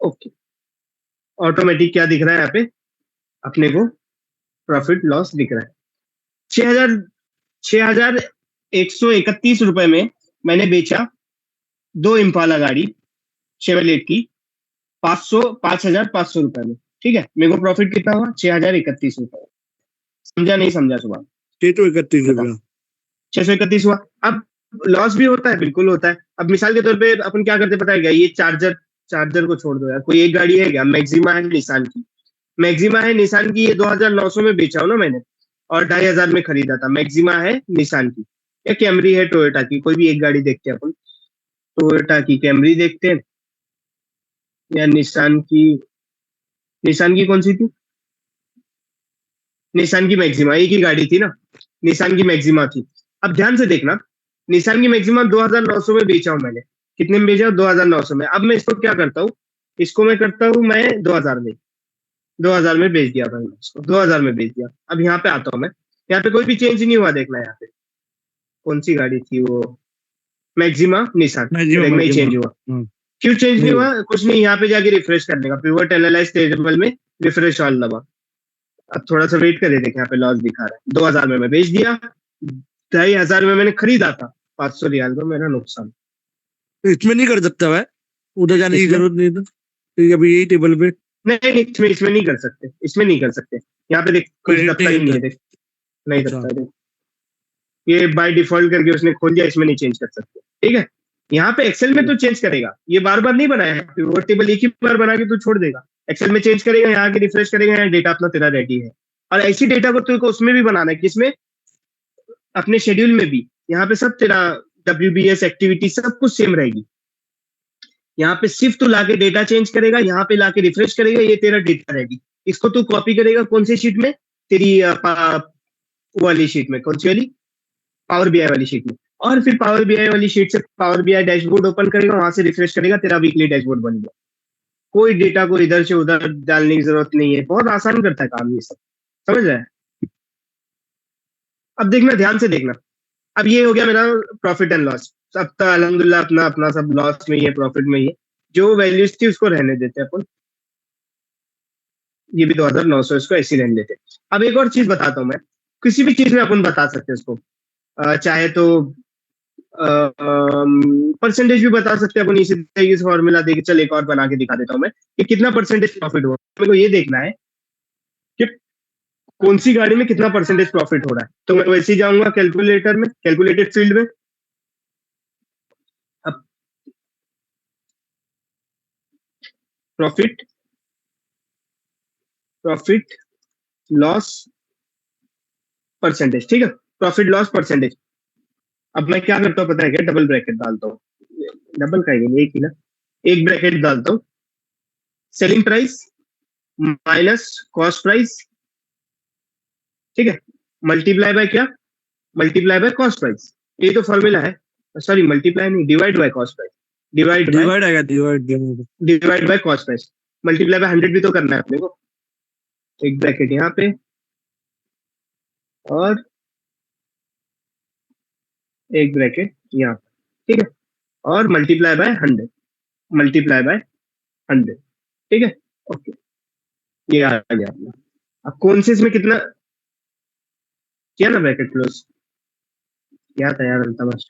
ओके, ऑटोमेटिक क्या दिख रहा है यहाँ पे अपने को, प्रॉफिट लॉस दिख रहा है। 6,131 रुपए में मैंने बेचा 2 इम्पाला गाड़ी शेवरलेट की 5,500 रुपए में, ठीक है। मेरे को प्रॉफिट कितना हुआ? 6,031 रुपए। समझा नहीं समझा सुबह? 631 बताओ। रुपया। 631 हुआ। अब लॉस भी होता है, बिल्कुल होता है। अब मिसाल के तौर पे अपन क्या करते पता है क्या, ये चार्जर चार्जर को छोड़ दो यार, कोई एक गाड़ी है क्या, मैक्सिमा है निसान की, मैक्सिमा है निसान की, ये 2,900 में बेचा हूं ना मैंने, और 2,500 में खरीदा था। मैक्सिमा है निसान की, या कैमरी है टोयोटा की, कोई भी एक गाड़ी देखते हैं अपन, टोयोटा की कैमरी देखते हैं, या निसान की कौन सी थी, निसान की मैक्सिमा, एक ही गाड़ी थी ना, निसान की मैक्सिमा थी। अब ध्यान से देखना, निसान की मैक्सिमा 2,900 में बेचा हूं मैंने। कितने में बेचा? 2,900 में। अब मैं इसको क्या करता हूँ, इसको मैं करता हूँ मैं 2,000 में, 2,000 में बेच दिया भाई, इसको 2,000 में बेच दिया। अब यहाँ पे आता हूँ मैं, यहाँ पे कोई भी चेंज नहीं हुआ, देखना यहाँ पे कौन सी गाड़ी थी वो, मैक्सिमा निसान, मैक्सिमम नहीं मैक्सिमम। चेंज हुआ। क्यों चेंज नहीं हुआ? कुछ नहीं, यहाँ पे जाके रिफ्रेश करने का, पिवट एनालाइज टेबल में रिफ्रेश ऑल दबा। अब थोड़ा सा वेट करे, देखे यहाँ पे लॉस दिखा रहा है। 2,000 में मैं बेच दिया, 2,500 में मैंने खरीदा था, 500 रियाल का मेरा नुकसान। तो इसमें नहीं कर सकता भाई, उधर जाने की इसमें जरूरत नहीं था, तो अभी यही टेबल पे नहीं नहीं, इसमें नहीं कर सकते, इसमें नहीं कर सकते। यहाँ पे देख कुछ क्रेडिट दबता नहीं ही नहीं करता। है, देख नहीं अच्छा। दबता, देख ये बाय डिफॉल्ट करके उसने खोल दिया, इसमें नहीं चेंज कर सकते, ठीक है। यहाँ पे एक्सेल में तो चेंज करेगा, ये बार बार नहीं बनाया है, पिवट टेबल एक ही बार बना के तू छोड़ देगा। एक्सेल में चेंज करेगा, यहाँ के रिफ्रेश करेगा, यहाँ डेटा अपना तेरा रेडी है। और ऐसी डेटा को तुझको उसमें भी बनाना है, किसमें? अपने शेड्यूल में भी। यहाँ पे सब तेरा WBS एक्टिविटी सब कुछ सेम रहेगी। यहाँ पे सिर्फ तू लाके डेटा चेंज करेगा, यहाँ पे लाके रिफ्रेश करेगा, ये तेरा डेटा रहेगी। इसको तू कॉपी करेगा कौन सी शीट में, तेरी वो वाली शीट में, कौन सी वाली, पावर बीआई वाली शीट में। और फिर पावर बीआई वाली शीट से पावर बीआई डैशबोर्ड ओपन करेगा, वहां से रिफ्रेश करेगा, तेरा वीकली डैशबोर्ड बन गया। कोई डेटा को इधर से उधर डालने की जरूरत नहीं है, बहुत आसान करता है काम ये सब, समझ रहा है? अब देखना, ध्यान से देखना। अब ये हो गया मेरा प्रॉफिट एंड लॉस। अब तो अल्हम्दुलिल्लाह अपना अपना सब लॉस में ही है, प्रॉफिट में ही है। जो वैल्यूज थी उसको रहने देते हैं अपन, ये भी 2,900, इसको ऐसे ही रहने देते हैं। अब एक और चीज बताता हूँ मैं, किसी भी चीज में अपन बता सकते हैं इसको, चाहे तो परसेंटेज भी बता सकते हैं अपन, इसी तरीके से फॉर्मूला देके। चल एक और बना के दिखा देता हूँ मैं कि कितना परसेंटेज प्रॉफिट हुआ। मेरे को ये देखना है कि कौन सी गाड़ी में कितना परसेंटेज प्रॉफिट हो रहा है। तो मैं वैसे ही जाऊंगा कैलकुलेटर में, कैलकुलेटेड फील्ड में। अब प्रॉफिट प्रॉफिट लॉस परसेंटेज, ठीक है, प्रॉफिट लॉस परसेंटेज। अब मैं क्या करता हूँ पता है क्या, डबल ब्रैकेट डालता हूँ, डबल का ही एक ही ना, एक ब्रैकेट डालता हूँ, selling price minus cost price, ठीक है, मल्टीप्लाई बाय क्या, मल्टीप्लाई बाय कॉस्ट प्राइस। ये तो फॉर्मूला है, सॉरी मल्टीप्लाई नहीं, divide by cost price, divide आएगा, divide. Divide by cost price. Multiply by 100 भी तो करना है अपने को। एक ब्रैकेट यहाँ पे और एक ब्रैकेट यहाँ पे, ठीक है, और मल्टीप्लाई बाय 100, मल्टीप्लाई बाय 100, ठीक है। ओके, ये आ गया अपना। अब कौन से इसमें कितना किया ना, ब्रैकेट क्लोज क्या था यार, तमाश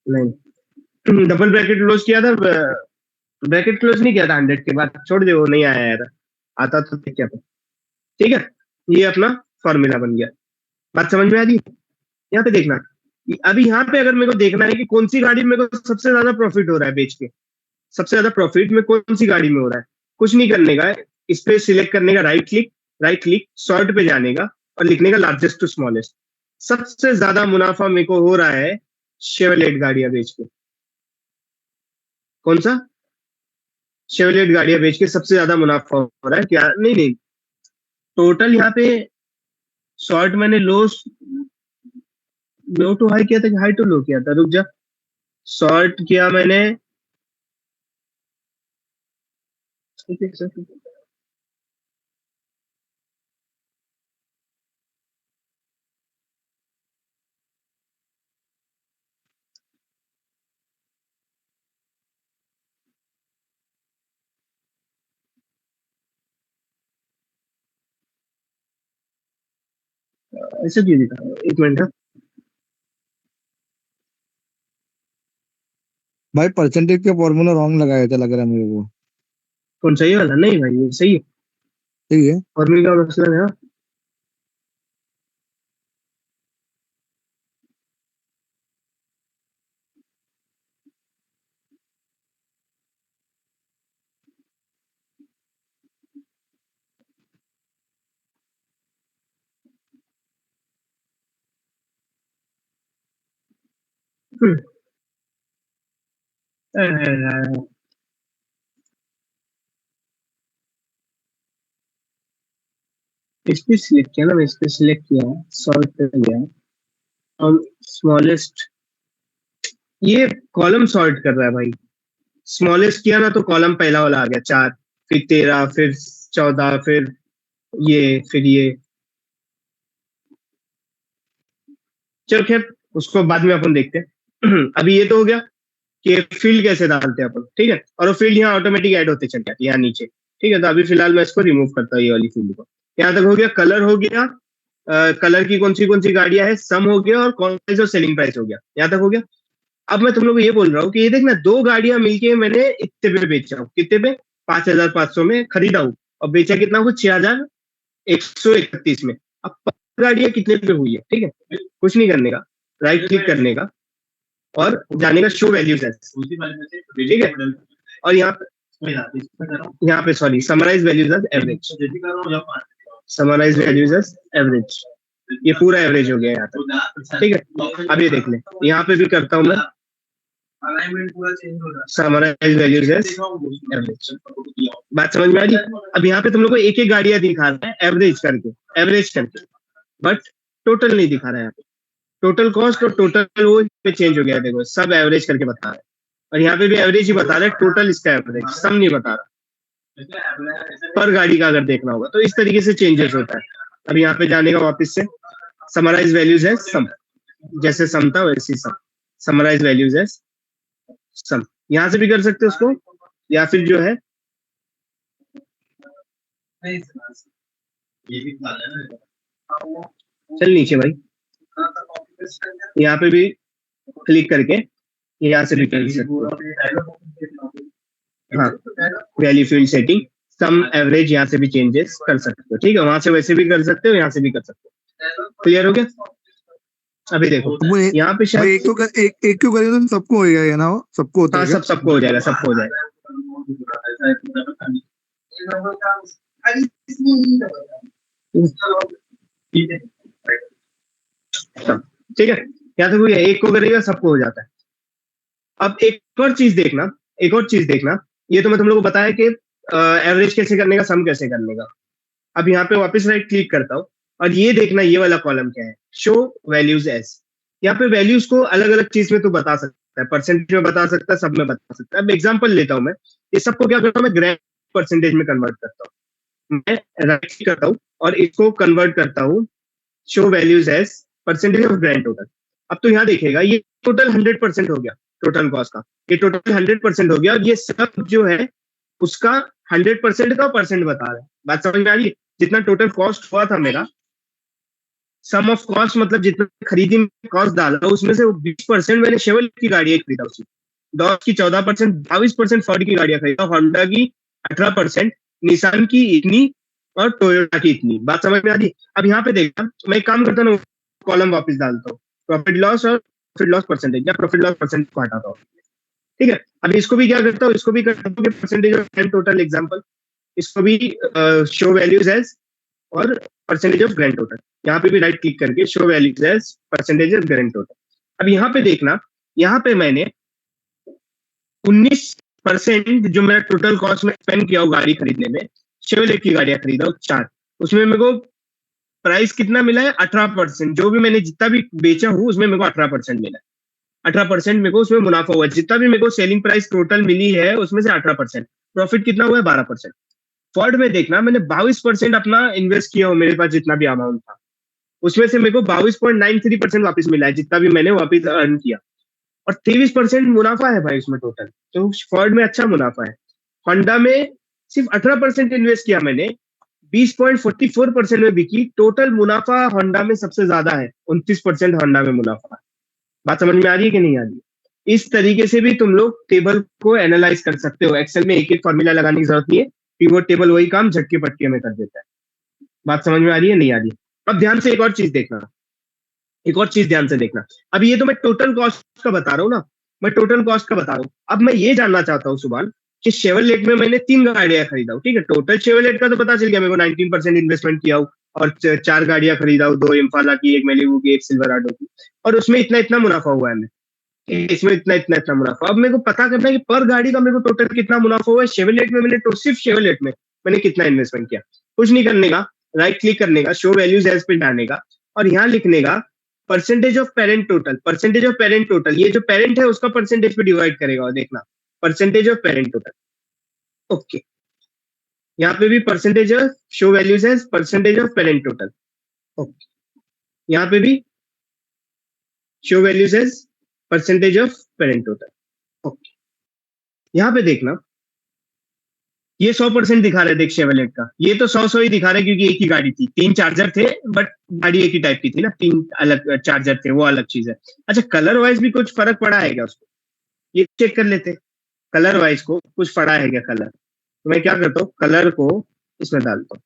नहीं, डबल ब्रैकेट क्लोज किया था, ब्रैकेट क्लोज नहीं किया था 100 के बाद, छोड़ दे, वो नहीं आया यार, आता तो क्या था, ठीक है। ये अपना फॉर्मूला बन गया, बात समझ में आ रही है? यहाँ पे देखना, अभी यहाँ पे अगर मेरे को देखना है कि कौन सी गाड़ी मेरे को सबसे ज्यादा प्रॉफिट हो रहा है बेच के, सबसे ज्यादा प्रॉफिट में कौन सी गाड़ी में हो रहा है, कुछ नहीं करने का, इस पे सिलेक्ट करने का, राइट क्लिक सॉर्ट पे जाने का, और लिखने का लार्जेस्ट टू स्मॉलेस्ट। सबसे ज्यादा मुनाफा मेरे को हो रहा है शेवलेट गाड़ियां बेच के। कौन सा? शेवलेट गाड़ियां बेच के सबसे ज्यादा मुनाफा हो रहा है क्या? नहीं नहीं, टोटल यहाँ पे शॉर्ट मैंने लो टू हाई किया था कि हाई टू लो किया था, रुक जा, शॉर्ट किया मैंने ठीक है सर। ऐसे क्यों दिखा रहा है? एक मिनट हाँ। भाई परसेंटेज का फॉर्मूला रॉन्ग लगाया था लग रहा है मेरे को। कौन सा ये वाला? नहीं भाई ये सही है, ठीक है। फॉर्मूले का मसला है हाँ। हम्म, इस पे सिलेक्ट किया ना, मैं इस पे सिलेक्ट किया, सॉर्ट कर लिया और स्मॉलेस्ट, ये कॉलम सॉर्ट कर रहा है भाई। स्मॉलेस्ट किया ना तो कॉलम पहला वाला आ गया 4, फिर 13, फिर 14, फिर ये। चलो खैर उसको बाद में अपन देखते हैं। अभी ये तो हो गया कि फील्ड कैसे डालते हैं अपन, ठीक है। और वो फील्ड यहाँ ऑटोमेटिक ऐड होते चल जाते हैं यहाँ नीचे, ठीक है। तो अभी फिलहाल मैं इसको रिमूव करता हूँ, ये वाली फील्ड को। यहाँ तक हो गया। कलर हो गया, कलर की कौन सी गाड़ियां है, सम हो गया, और कौन सा सेलिंग प्राइस हो गया, यहाँ तक हो गया। अब मैं तुम लोग को ये बोल रहा हूँ कि ये देख ना, 2 गाड़ियां मिलके मैंने इतने पे बेचा हूँ, कितने पे? 5,500 में खरीदा हूँ और बेचा कितना कुछ 6,131 में। अब 5 गाड़ियां कितने पे हुई है, ठीक है। कुछ नहीं करने का, राइट क्लिक करने का और जाने का शो वैल्यूज है, ठीक है। और यहाँ पे sorry, summarize values as average, summarize values as average, ये पूरा एवरेज हो गया यहाँ तक, ठीक है। अब ये देख ले, यहाँ पे भी करता हूँ मैं समराइज वैल्यूज एज एवरेज। बात समझ में आ रही? अब यहाँ पे तुम लोग को एक एक गाड़ियां दिखा रहा है एवरेज करके, बट टोटल नहीं दिखा रहा है यहाँ पे। टोटल कॉस्ट और टोटल वो पे चेंज हो गया है, देखो सब एवरेज करके बता रहा है, और यहाँ पे भी एवरेज ही बता रहा है, टोटल इसका एवरेज सम नहीं बता रहा पर गाड़ी का। अगर देखना होगा तो इस तरीके से चेंजेस होता है। अब यहाँ पे जाने का वापस से, समराइज वैल्यूज है सम, जैसे सम था वैसे सम, समराइज वैल्यूज है सम। यहाँ से भी कर सकते हो उसको, या फिर जो है चल नीचे भाई, यहाँ पे भी क्लिक करके यहाँ से भी कर सकते हो। हाँ, वैल्यू फील्ड सेटिंग, सम एवरेज यहाँ से भी चेंजेस कर सकते हो, ठीक है। वहां से वैसे भी कर सकते हो, यहाँ से भी कर सकते हो। क्लियर हो गया? अभी देखो यहाँ पे शायद एक क्यों करें तो सबको हो जाएगा ना, वो सबको होता है। हाँ, सबको हो जाएगा, सबको हो जाएगा। ठीक है, यहाँ तक हो गया। एक को करेगा सबको हो जाता है। अब एक और चीज देखना, ये तो मैं तुम लोग को बताया कि एवरेज कैसे करने का, सम कैसे करने का। अब यहाँ पे वापस राइट क्लिक करता हूँ और ये देखना, ये वाला कॉलम क्या है, शो वैल्यूज एज। यहाँ पे वैल्यूज को अलग अलग चीज में तो बता सकता है, परसेंटेज में बता सकता है, सब में बता सकता है। अब एग्जांपल लेता हूँ मैं, ये सबको क्या करता हूँ मैं, ग्रैंड परसेंटेज में कन्वर्ट करता हूँ। मैं राइट क्लिक करता हूँ और इसको कन्वर्ट करता हूँ show values as percentage of grand total. अब तो यहाँ देखेगा ये टोटल 100% हो गया, टोटल कॉस्ट का ये टोटल 100% हो गया, और ये सब जो है उसका 100% का परसेंट बता रहा है। बात समझ में आ रही है? जितना टोटल कॉस्ट हुआ था मेरा, सम ऑफ कॉस्ट मतलब जितना खरीदी में कॉस्ट डाला, उसमें से 20% मैंने शेवल की गाड़ियां खरीदा, उसी डॉज की 14%, 22% फोर्ड की गाड़ियां खरीदा, होंडा की 18%, निसान की इतनी और टोयोटा की इतनी। बात समझ में आ रही? अब यहाँ पे देखना, मैं एक काम करता हूँ, कॉलम वापस डालता हूँ, प्रॉफिट लॉस और प्रॉफिट लॉस परसेंटेज, या प्रॉफिट लॉस परसेंटेज को हटाता हूँ, ठीक है। अब इसको भी क्या करता हूँ, इसको भी करता हूँ percentage of grand total example, इसको भी शो वैल्यूज एज और परसेंटेज ऑफ ग्रैंड टोटल, यहाँ पे भी राइट क्लिक करके show values as percentage of grand total. अब यहाँ पे देखना, यहाँ पे मैंने 19% जो मेरा टोटल कॉस्ट में स्पेंड किया हो गाड़ी खरीदने में, शेवलेट की गाड़ियां खरीदा हूँ 4, उसमें मेरे को प्राइस कितना मिला है, 18%। जो भी मैंने जितना भी बेचा हूँ उसमें मेरे को 18% मिला है, 18% मेरे को उसमें मुनाफा हुआ। जितना भी मेरे को सेलिंग प्राइस टोटल मिली है उसमें से 18%, प्रॉफिट कितना हुआ है 12%। फॉर्ड में देखना मैंने 22% अपना इन्वेस्ट किया हो, मेरे पास जितना भी अमाउंट था उसमें से मेरे को 22.93% वापस मिला है, जितना भी मैंने वापस अर्न किया, और 23% मुनाफा है भाई उसमें टोटल। तो फॉर्ड में अच्छा मुनाफा है। होंडा में सिर्फ 18% इन्वेस्ट किया मैंने, 20.44% में बिकी। टोटल मुनाफा होंडा में सबसे ज्यादा है, 29% होंडा में मुनाफा है। बात समझ में आ रही है कि नहीं आ रही है? इस तरीके से भी तुम लोग टेबल को एनालाइज कर सकते हो। एक्सेल में एक एक फॉर्मूला लगाने की जरूरत नहीं है, पिवोट टेबल वही काम झटके पटके में कर देता है। बात समझ में आ रही है नहीं आ रही? अब ध्यान से एक और चीज देखना, एक और चीज ध्यान से देखना। अब ये तो मैं टोटल कॉस्ट का बता रहा हूँ ना, मैं टोटल कॉस्ट का बता रहा हूँ। अब मैं ये जानना चाहता हूँ सुभान कि शेवरलेट में मैंने 3 गाड़ियां खरीदा हूँ, ठीक है। टोटल शेवरलेट का तो पता चल गया मेरे को, 19% इन्वेस्टमेंट किया हूँ और 4 गाड़ियां खरीदा हूँ, 2 इम्फाला की, एक मेलिबू की, एक सिल्वराडो की, और उसमें इतना इतना मुनाफा हुआ है। इसमें इतना इतना इतना मुनाफा। अब मेरे को पता करना है कि पर गाड़ी का मेरे को टोटल कितना मुनाफा हुआ है। शेवरलेट में मैंने सिर्फ शेवरलेट में मैंने कितना इन्वेस्टमेंट किया। कुछ नहीं करने का, राइट क्लिक करने का, शो वैल्यूज एज पे जाने का, और यहाँ लिखने का percentage of parent total. Percentage of parent total, ये जो पेरेंट है उसका परसेंटेज पे डिवाइड करेगा, और देखना percentage of parent total. Okay, यहाँ पे भी percentage of show values as percentage of parent total. Okay, यहाँ पे भी show values as percentage of parent total. Okay, यहाँ पे देखना ये 100% दिखा रहा है, देख शेवरलेट का। ये तो 100 ही दिखा रहा है क्योंकि एक ही गाड़ी थी, 3 चार्जर थे, बट गाड़ी एक ही टाइप की थी ना, 3 अलग चार्जर थे, वो अलग चीज है। अच्छा, कलर वाइज भी कुछ फर्क पड़ा है क्या उसको? ये चेक कर लेते, कलर वाइज को कुछ पड़ा है क्या कलर? तो मैं क्या करता हूँ, कलर को इसमें डालता हूँ।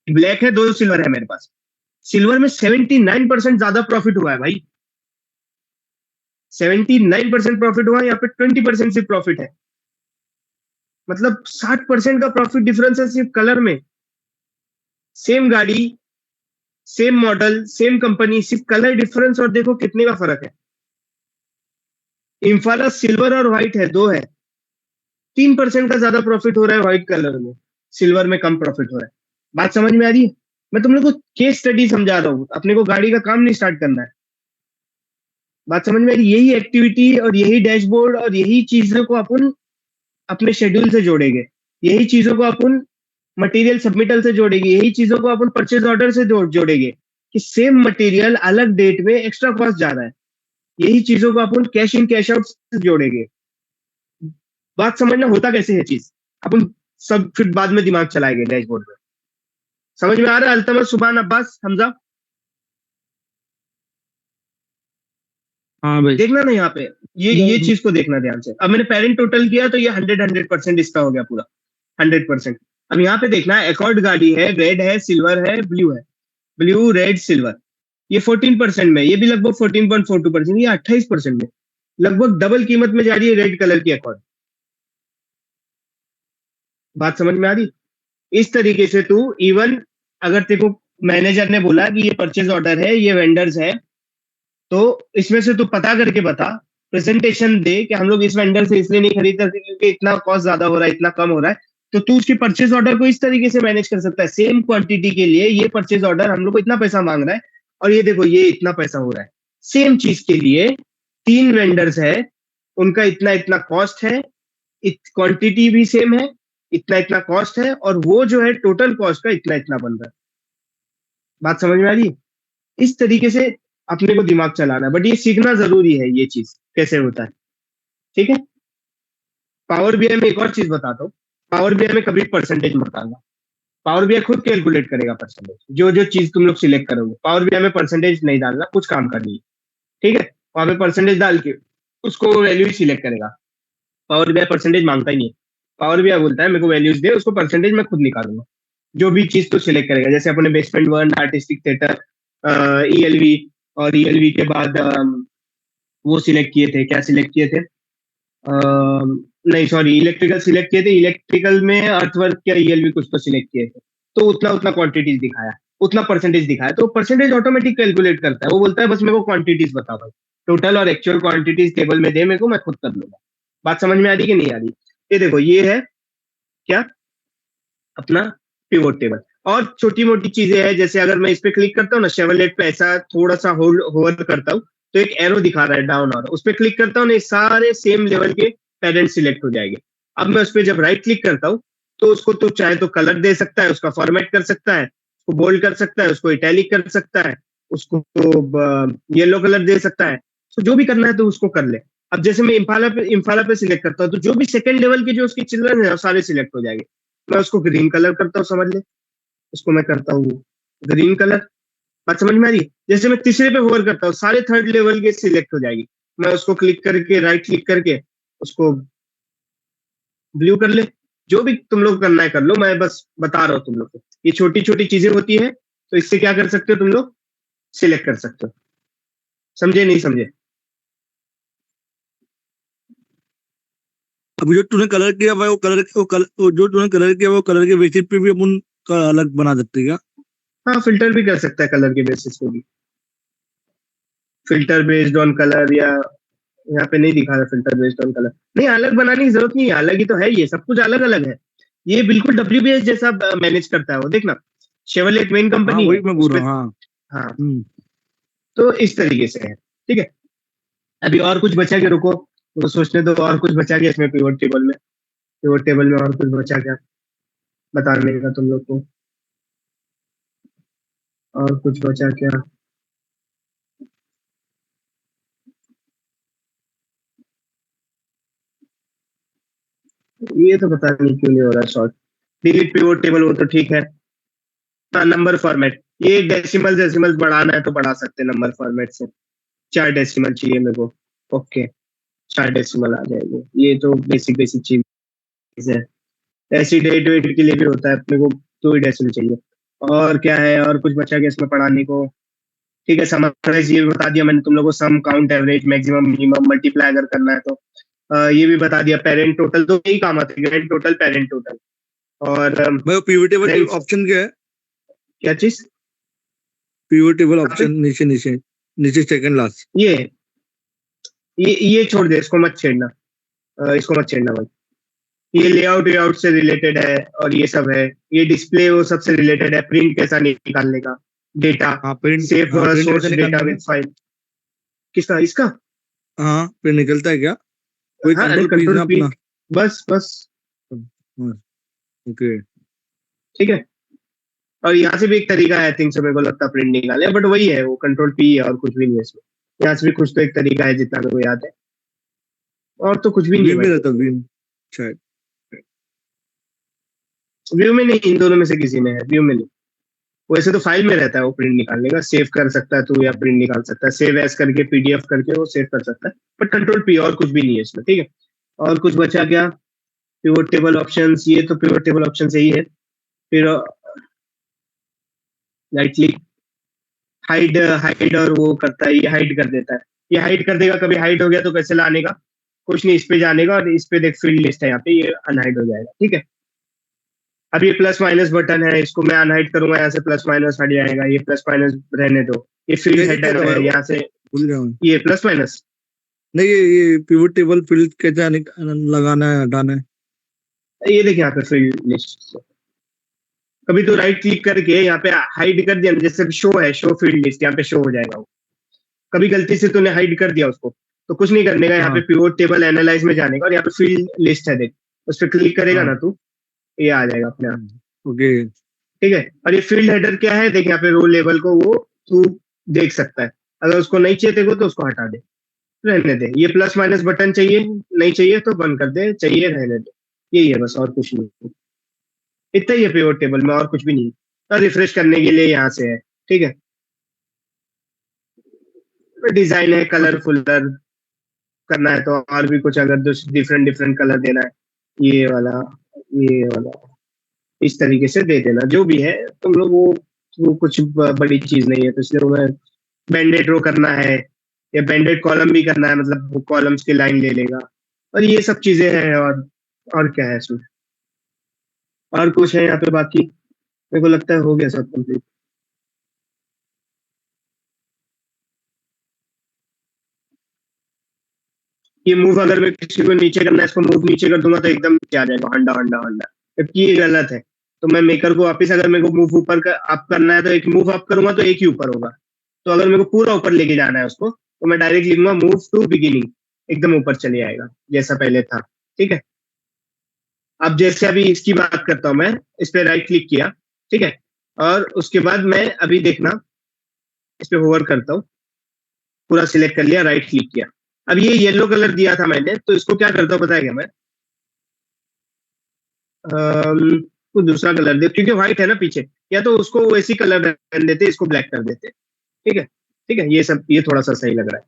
ब्लैक है, 2 सिल्वर है मेरे पास। सिल्वर में 79% ज्यादा प्रॉफिट हुआ है भाई, 79% प्रॉफिट हुआ है। यहाँ पे 20% सिर्फ प्रॉफिट है, मतलब 60% का प्रॉफिट डिफरेंस है सिर्फ कलर में। सेम गाड़ी, सेम मॉडल, सेम कंपनी, सिर्फ कलर डिफरेंस, और देखो कितने का फर्क है। इम्फाला सिल्वर और व्हाइट है, 2 है, 3% का ज्यादा प्रॉफिट हो रहा है व्हाइट कलर में, सिल्वर में कम प्रॉफिट हो रहा है। बात समझ में आ रही है? मैं तुम लोग को केस स्टडी समझा रहा हूँ, अपने को गाड़ी का काम नहीं स्टार्ट करना है। बात समझ में आ रही? यही एक्टिविटी और यही डैशबोर्ड और यही चीजों को अपन अपने शेड्यूल से जोड़ेंगे, यही चीजों को अपन मटेरियल सबमिटल से जोड़ेंगे, यही चीजों को अपन परचेज ऑर्डर से जोड़ेंगे कि सेम मटेरियल अलग डेट में एक्स्ट्रा कॉस्ट जा रहा है, यही चीजों को अपन कैश इन कैश आउट से जोड़ेंगे। बात समझना होता कैसे है चीज, अपन सब फिर बाद में दिमाग चलाएंगे डैशबोर्ड में। समझ में आ रहा है अल्तमत, सुभान, अब्बास, हमजा? हाँ भाई। देखना ना यहाँ पे, ये चीज को देखना ध्यान से। अब मैंने पेरेंट टोटल किया तो ये 100% इसका हो गया पूरा 100%। अब यहाँ पे देखना, एकॉर्ड गाड़ी है, रेड है, सिल्वर है, ब्लू है, ब्लू रेड सिल्वर, ये 14% में, ये भी लगभग 14.42%, ये 28% में, लगभग डबल कीमत में जा रही है रेड कलर की एकॉर्ड। बात समझ में आ रही? इस तरीके से तू इवन अगर तेरे को मैनेजर ने बोला कि ये परचेज ऑर्डर है, ये वेंडर्स है, तो इसमें से तू पता करके बता, प्रेजेंटेशन दे कि हम लोग इस वेंडर से इसलिए नहीं खरीद सकते क्योंकि इतना कॉस्ट ज्यादा हो रहा है, इतना कम हो रहा है। तो तू उसकी परचेज ऑर्डर को इस तरीके से मैनेज कर सकता है, सेम क्वांटिटी के लिए ये परचेज ऑर्डर हम लोग को इतना पैसा मांग रहा है, और ये देखो ये इतना पैसा हो रहा है। सेम चीज के लिए 3 वेंडर्स है, उनका इतना इतना कॉस्ट है, क्वांटिटी भी सेम है, इतना इतना कॉस्ट है, और वो जो है टोटल कॉस्ट का इतना इतना बन रहा है। बात समझ में आ रही है? इस तरीके से अपने को दिमाग चलाना है, बट ये सीखना जरूरी है, ये चीज कैसे होता है, ठीक है। पावर बीआई में एक और चीज बताता हूँ, पावर बीआई में कभी परसेंटेज मत डालना, पावर बीआई खुद कैलकुलेट करेगा परसेंटेज, जो जो चीज तुम लोग सिलेक्ट करोगे, पावर बीआई में परसेंटेज नहीं डालना, कुछ काम करनी है, ठीक है। वहां पे परसेंटेज डाल के उसको वैल्यू ही सिलेक्ट करेगा, पावर बीआई परसेंटेज मांगता ही नहीं है। पावर बीआई बोलता है मेरे को वैल्यूज दे, उसको परसेंटेज मैं खुद निकालूंगा, जो भी चीज तो सिलेक्ट करेगा। जैसे अपने बेसमेंट 1, आर्टिस्टिक थिएटर, ईएलवी, और ईएलवी के बाद वो सिलेक्ट किए थे, क्या सिलेक्ट किए थे, नहीं सॉरी, इलेक्ट्रिकल सिलेक्ट किए थे, इलेक्ट्रिकल में अर्थवर्क या ईएलवी कुछ तो सिलेक्ट किए थे, तो उतना उतना क्वांटिटीज दिखाया, उतना परसेंटेज दिखाया, तो परसेंटेज ऑटोमेटिक कैलकुलेट करता है। वो बोलता है बस मेरे को क्वांटिटीज बताओ भाई, टोटल और एक्चुअल क्वांटिटीज टेबल में दे मेरे को, मैं खुद कर लूंगा। बात समझ में आ रही कि नहीं आ रही? ये देखो, ये है क्या अपना पिवोट टेबल। और छोटी मोटी चीजें हैं, जैसे अगर मैं इस पे क्लिक करता हूँ ना, शेवरलेट पे ऐसा थोड़ा सा होल्ड होवर करता हूँ, तो एक एरो दिखा रहा है डाउन और उस पर क्लिक करता हूँ ना, सारे सेम लेवल के पेरेंट सिलेक्ट हो जाएंगे। अब मैं उस पर जब राइट क्लिक करता हूँ तो उसको तो चाहे तो कलर दे सकता है, उसका फॉर्मेट कर सकता है, उसको बोल्ड कर सकता है, उसको इटैलिक कर सकता है, उसको येलो कलर दे सकता है। तो जो भी करना है तो उसको कर ले। अब जैसे मैं इम्फाला पे सिलेक्ट करता हूँ तो जो भी सेकंड लेवल के जो उसके चिल्ड्रन है सारे सिलेक्ट हो जाएंगे। मैं उसको ग्रीन कलर करता हूँ, समझ ले, उसको मैं करता हूँ ग्रीन कलर। बात समझ में आ रही है? जैसे मैं तीसरे पे होवर करता हूँ सारे थर्ड लेवल के सिलेक्ट हो जाएगी। मैं उसको क्लिक करके राइट क्लिक करके उसको ब्लू कर ले। जो भी तुम लोग करना है कर लो, मैं बस बता रहा हूँ तुम लोग को। ये छोटी छोटी चीजें होती है तो इससे क्या कर सकते हो तुम लोग, सिलेक्ट कर सकते हो। समझे नहीं समझे? अभी जो तूने कलर किया हुआ है जो तूने कलर किया हुआ है, वो कलर के बेसिस पे भी अपन का अलग बना सकते हैं क्या? हाँ, फिल्टर भी कर सकता है कलर के बेसिस पे भी। फिल्टर बेस्ड ऑन कलर, या यहाँ पे नहीं दिखा रहा फिल्टर बेस्ड ऑन कलर। नहीं, अलग बनाने की जरूरत नहीं है, अलग ही तो है, ये सब कुछ अलग अलग है। ये बिल्कुल WBS जैसा मैनेज करता है वो, देखना। शेवरलेट मेन हाँ कंपनी है वही मैं बोल उसपे। रहा हूँ। हाँ। हाँ, तो इस तरीके से है। ठीक है, अभी और कुछ बचा के रुको, तो सोचने दो और कुछ बचा के इसमें पिवट टेबल में। पिवट टेबल में और कुछ बचा क्या बताने का तुम लोग को? और कुछ बचा क्या? ये तो पता नहीं क्यों नहीं हो रहा शॉर्ट। डिलीट पिवट टेबल वो तो ठीक है। हाँ, नंबर फॉर्मेट, ये डेसिमल डेसिमल बढ़ाना है तो बढ़ा सकते हैं नंबर फॉर्मेट से। 4 डेसिमल चाहिए मेरे को। ओके, 4 डेसिमल आ जाएंगे। ये तो बेसिक बेसिक चीज है। ऐसी डेट वेट के लिए भी होता है अपने को, 2 ही डेसिमल चाहिए। और क्या है, और कुछ बचा गया इसमें पढ़ाने को? ठीक है, समराइज ये भी बता दिया मैंने तुम लोगों को। Sum, count, average, maximum, minimum, multiply अगर करना है तो ये भी बता दिया। पेरेंट टोटल तो यही काम आते हैं, ग्रैंड टोटल, पेरेंट टोटल। और भाई वो पिवट टेबल friends, ऑप्शन क्या है? क्या चीज? पिवट टेबल कहाँ पे? ऑप्शन नीचे नीचे नीचे सेकंड लास्ट। ये छोड़ दे, इसको मत छेड़ना। इसको मत छेड़ना भाई। ये लेआउट वेआउट से रिलेटेड है और ये सब है। ये डिस्प्ले वो सब से रिलेटेड है, प्रिंट कैसा निकालने का, डेटा, हाँ प्रिंट, सेव हाँ प्रिंट कैसे सोर्स डेटा निकालना है? With file. किसका? इसका? हाँ प्रिंट निकलता है क्या? कोई हाँ, अरे कंट्रोल पीस कंट्रोल ना पी, अपना। बस बस। ओके। ठीक है, और यहाँ से भी एक तरीका है, आई थिंक, मेरे को लगता है प्रिंट निकाले, बट वही है, वो कंट्रोल पी है और कुछ भी नहीं है इसमें। यहाँ से भी कुछ तो एक तरीका है जितना मेरे को याद है, और तो कुछ भी नहीं है विन में भाई। रहता विन शायद। व्यू में नहीं, इन दोनों में से किसी में है, व्यू में नहीं। वैसे तो फाइल में रहता है वो प्रिंट निकालने का, सेव कर सकता है तू या प्रिंट निकाल सकता है, सेव एज करके PDF करके वो सेव कर सकता है। बट कंट्रोल पी, और कुछ भी नहीं है इसमें। ठीक है, और कुछ बचा क्या? पिवट टेबल ऑप्शंस, ये तो पिवट टेबल ऑप्शन से ही है। फिर राइट क्लिक, हाइड, हाइड और वो करता है, ये हाइड कर देता है। ये हाइड कर देगा, कभी हाइड हो गया तो कैसे लाने का? कुछ नहीं, इस पे जाने का और इस पे देख फील्ड लिस्ट है यहाँ पे, ये अनहाइड हो जाएगा। ठीक है, अब ये प्लस माइनस बटन है, इसको मैं अनहाइड करूंगा, यहाँ से प्लस माइनस हट जाएगा, ये प्लस माइनस रहने दो। ये फील्ड कैसे हेडर होता है है, वो? यहाँ से भूल गया मैं। ये प्लस माइनस। नहीं ये पिवट टेबल फील्ड कैसे लगाना है हटाना है? ये देख यहाँ पे फील्ड लिस्ट, कभी तो राइट क्लिक करके यहाँ पे हाइड कर दिया, जैसे शो है, शो फील्ड लिस्ट, यहाँ पे शो हो जाएगा वो। कभी गलती से तूने हाइड कर दिया उसको, तो कुछ नहीं करने का, यहाँ पे हाँ पिवट टेबल एनालाइज में जाने का और यहाँ पे फील्ड लिस्ट है, देख उस पर क्लिक करेगा हाँ। ना तू, ये आ जाएगा अपने आप। ओके। ठीक है, और ये फील्ड हेडर क्या है, देख यहाँ पे रो लेवल को वो तू देख सकता है। अगर उसको नहीं चाहिए तेरे को तो उसको हटा दे, रहने दे। ये प्लस माइनस बटन चाहिए, नहीं चाहिए तो बंद कर दे, चाहिए रहने दे। यही है बस, और कुछ नहीं। इतना ही है पिवट टेबल में, और कुछ भी नहीं। और रिफ्रेश करने के लिए यहाँ से है। ठीक है, डिजाइन है, कलरफुल करना है तो और भी कुछ, अगर डिफरेंट डिफरेंट कलर देना है, ये वाला, ये वाला, इस तरीके से दे देना। जो भी है तुम लोग वो कुछ बड़ी चीज नहीं है, तो इसलिए वो बैंडेड रो करना है या बैंडेड कॉलम भी करना है, मतलब कॉलम्स की लाइन ले लेगा, और ये सब चीजें हैं। और क्या है इसमें? और कुछ है यहाँ पे बाकी? मेरे को लगता है हो गया सब कंप्लीट। ये मूव अगर मैं किसी को नीचे करना है, इसको मूव नीचे कर दूंगा तो एकदम नीचे आ जाएगा, हंडा हंडा हंडा, जबकि ये गलत है। तो मैं मेकर को वापस, अगर मेरे को मूव ऊपर अप करना है तो एक मूव अप करूंगा तो एक ही ऊपर होगा। तो अगर मेरे को पूरा ऊपर लेके जाना है उसको, तो मैं डायरेक्ट लिखूंगा मूव टू बिगिनिंग, एकदम ऊपर चले आएगा जैसा पहले था। ठीक है, अब जैसे अभी इसकी बात करता हूं मैं, इस पे राइट क्लिक किया, ठीक है, और उसके बाद मैं अभी देखना इस पे होवर करता हूँ, पूरा सिलेक्ट कर लिया, राइट क्लिक किया। अब ये येलो कलर दिया था मैंने, तो इसको क्या करता हूँ पता है क्या मैं, कुछ दूसरा कलर दे, क्योंकि व्हाइट है ना पीछे, या तो उसको वैसी कलर रहने देते, इसको ब्लैक कर देते। ठीक है, ठीक है, ये सब ये थोड़ा सा सही लग रहा है।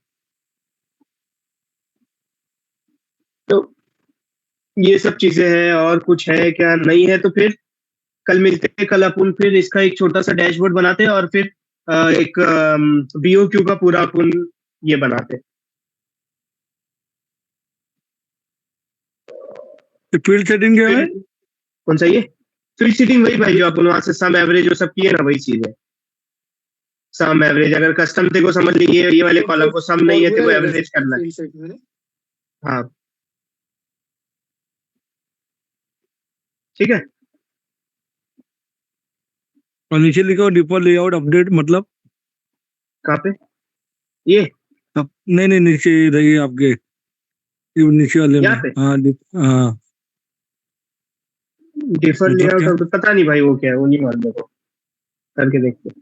तो ये सब चीजें हैं, और कुछ है क्या नहीं है तो फिर कल मिलते हैं, कल अपन फिर इसका एक छोटा सा डैशबोर्ड बनाते हैं, और फिर एक बीओक्यू का पूरा अपन ये बनाते हैं। फील्ड सेटिंग क्या है? कौन सा ये फील्ड सीटिंग? वही भाई जो अपन वहां से सम एवरेज वो सब किए ना, वही चीज है। सम एवरेज, अगर कस्टम थे को समझ लीजिए, ये वाले कॉलम को सम नहीं है तो वो एवरेज करना है। फील्ड सेट में हाँ, ठीक है। और नीचे लिखा डिफॉल्ट लेआउट अपडेट, मतलब कहाँ पे ये? नहीं नहीं, नीचे रहिए आपके, ये नीचे वाले में। यहाँ पे हाँ हाँ, डिफॉल्ट मतलब लेआउट क्या? तो पता नहीं भाई वो क्या है, वो नहीं मालूम मेरे को, करके देखते हैं।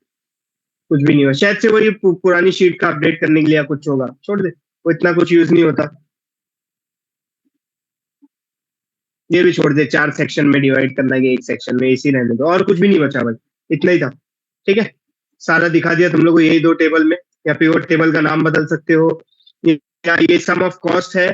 कुछ भी नहीं हुआ शायद से, वो ये पुरानी शीट का अपडेट करने के लिए या कुछ होगा, छोड़ दे, वो इतना कुछ यूज नहीं होता। ये भी छोड़ दे, 4 सेक्शन में डिवाइड करना है, एक सेक्शन में इसी रहने दो, और कुछ भी नहीं बचा भाई, इतना ही था। ठीक है, सारा दिखा दिया तुम लोग को, यही 2 टेबल में, या पिवट टेबल का नाम बदल सकते हो, या ये सम ऑफ कॉस्ट है,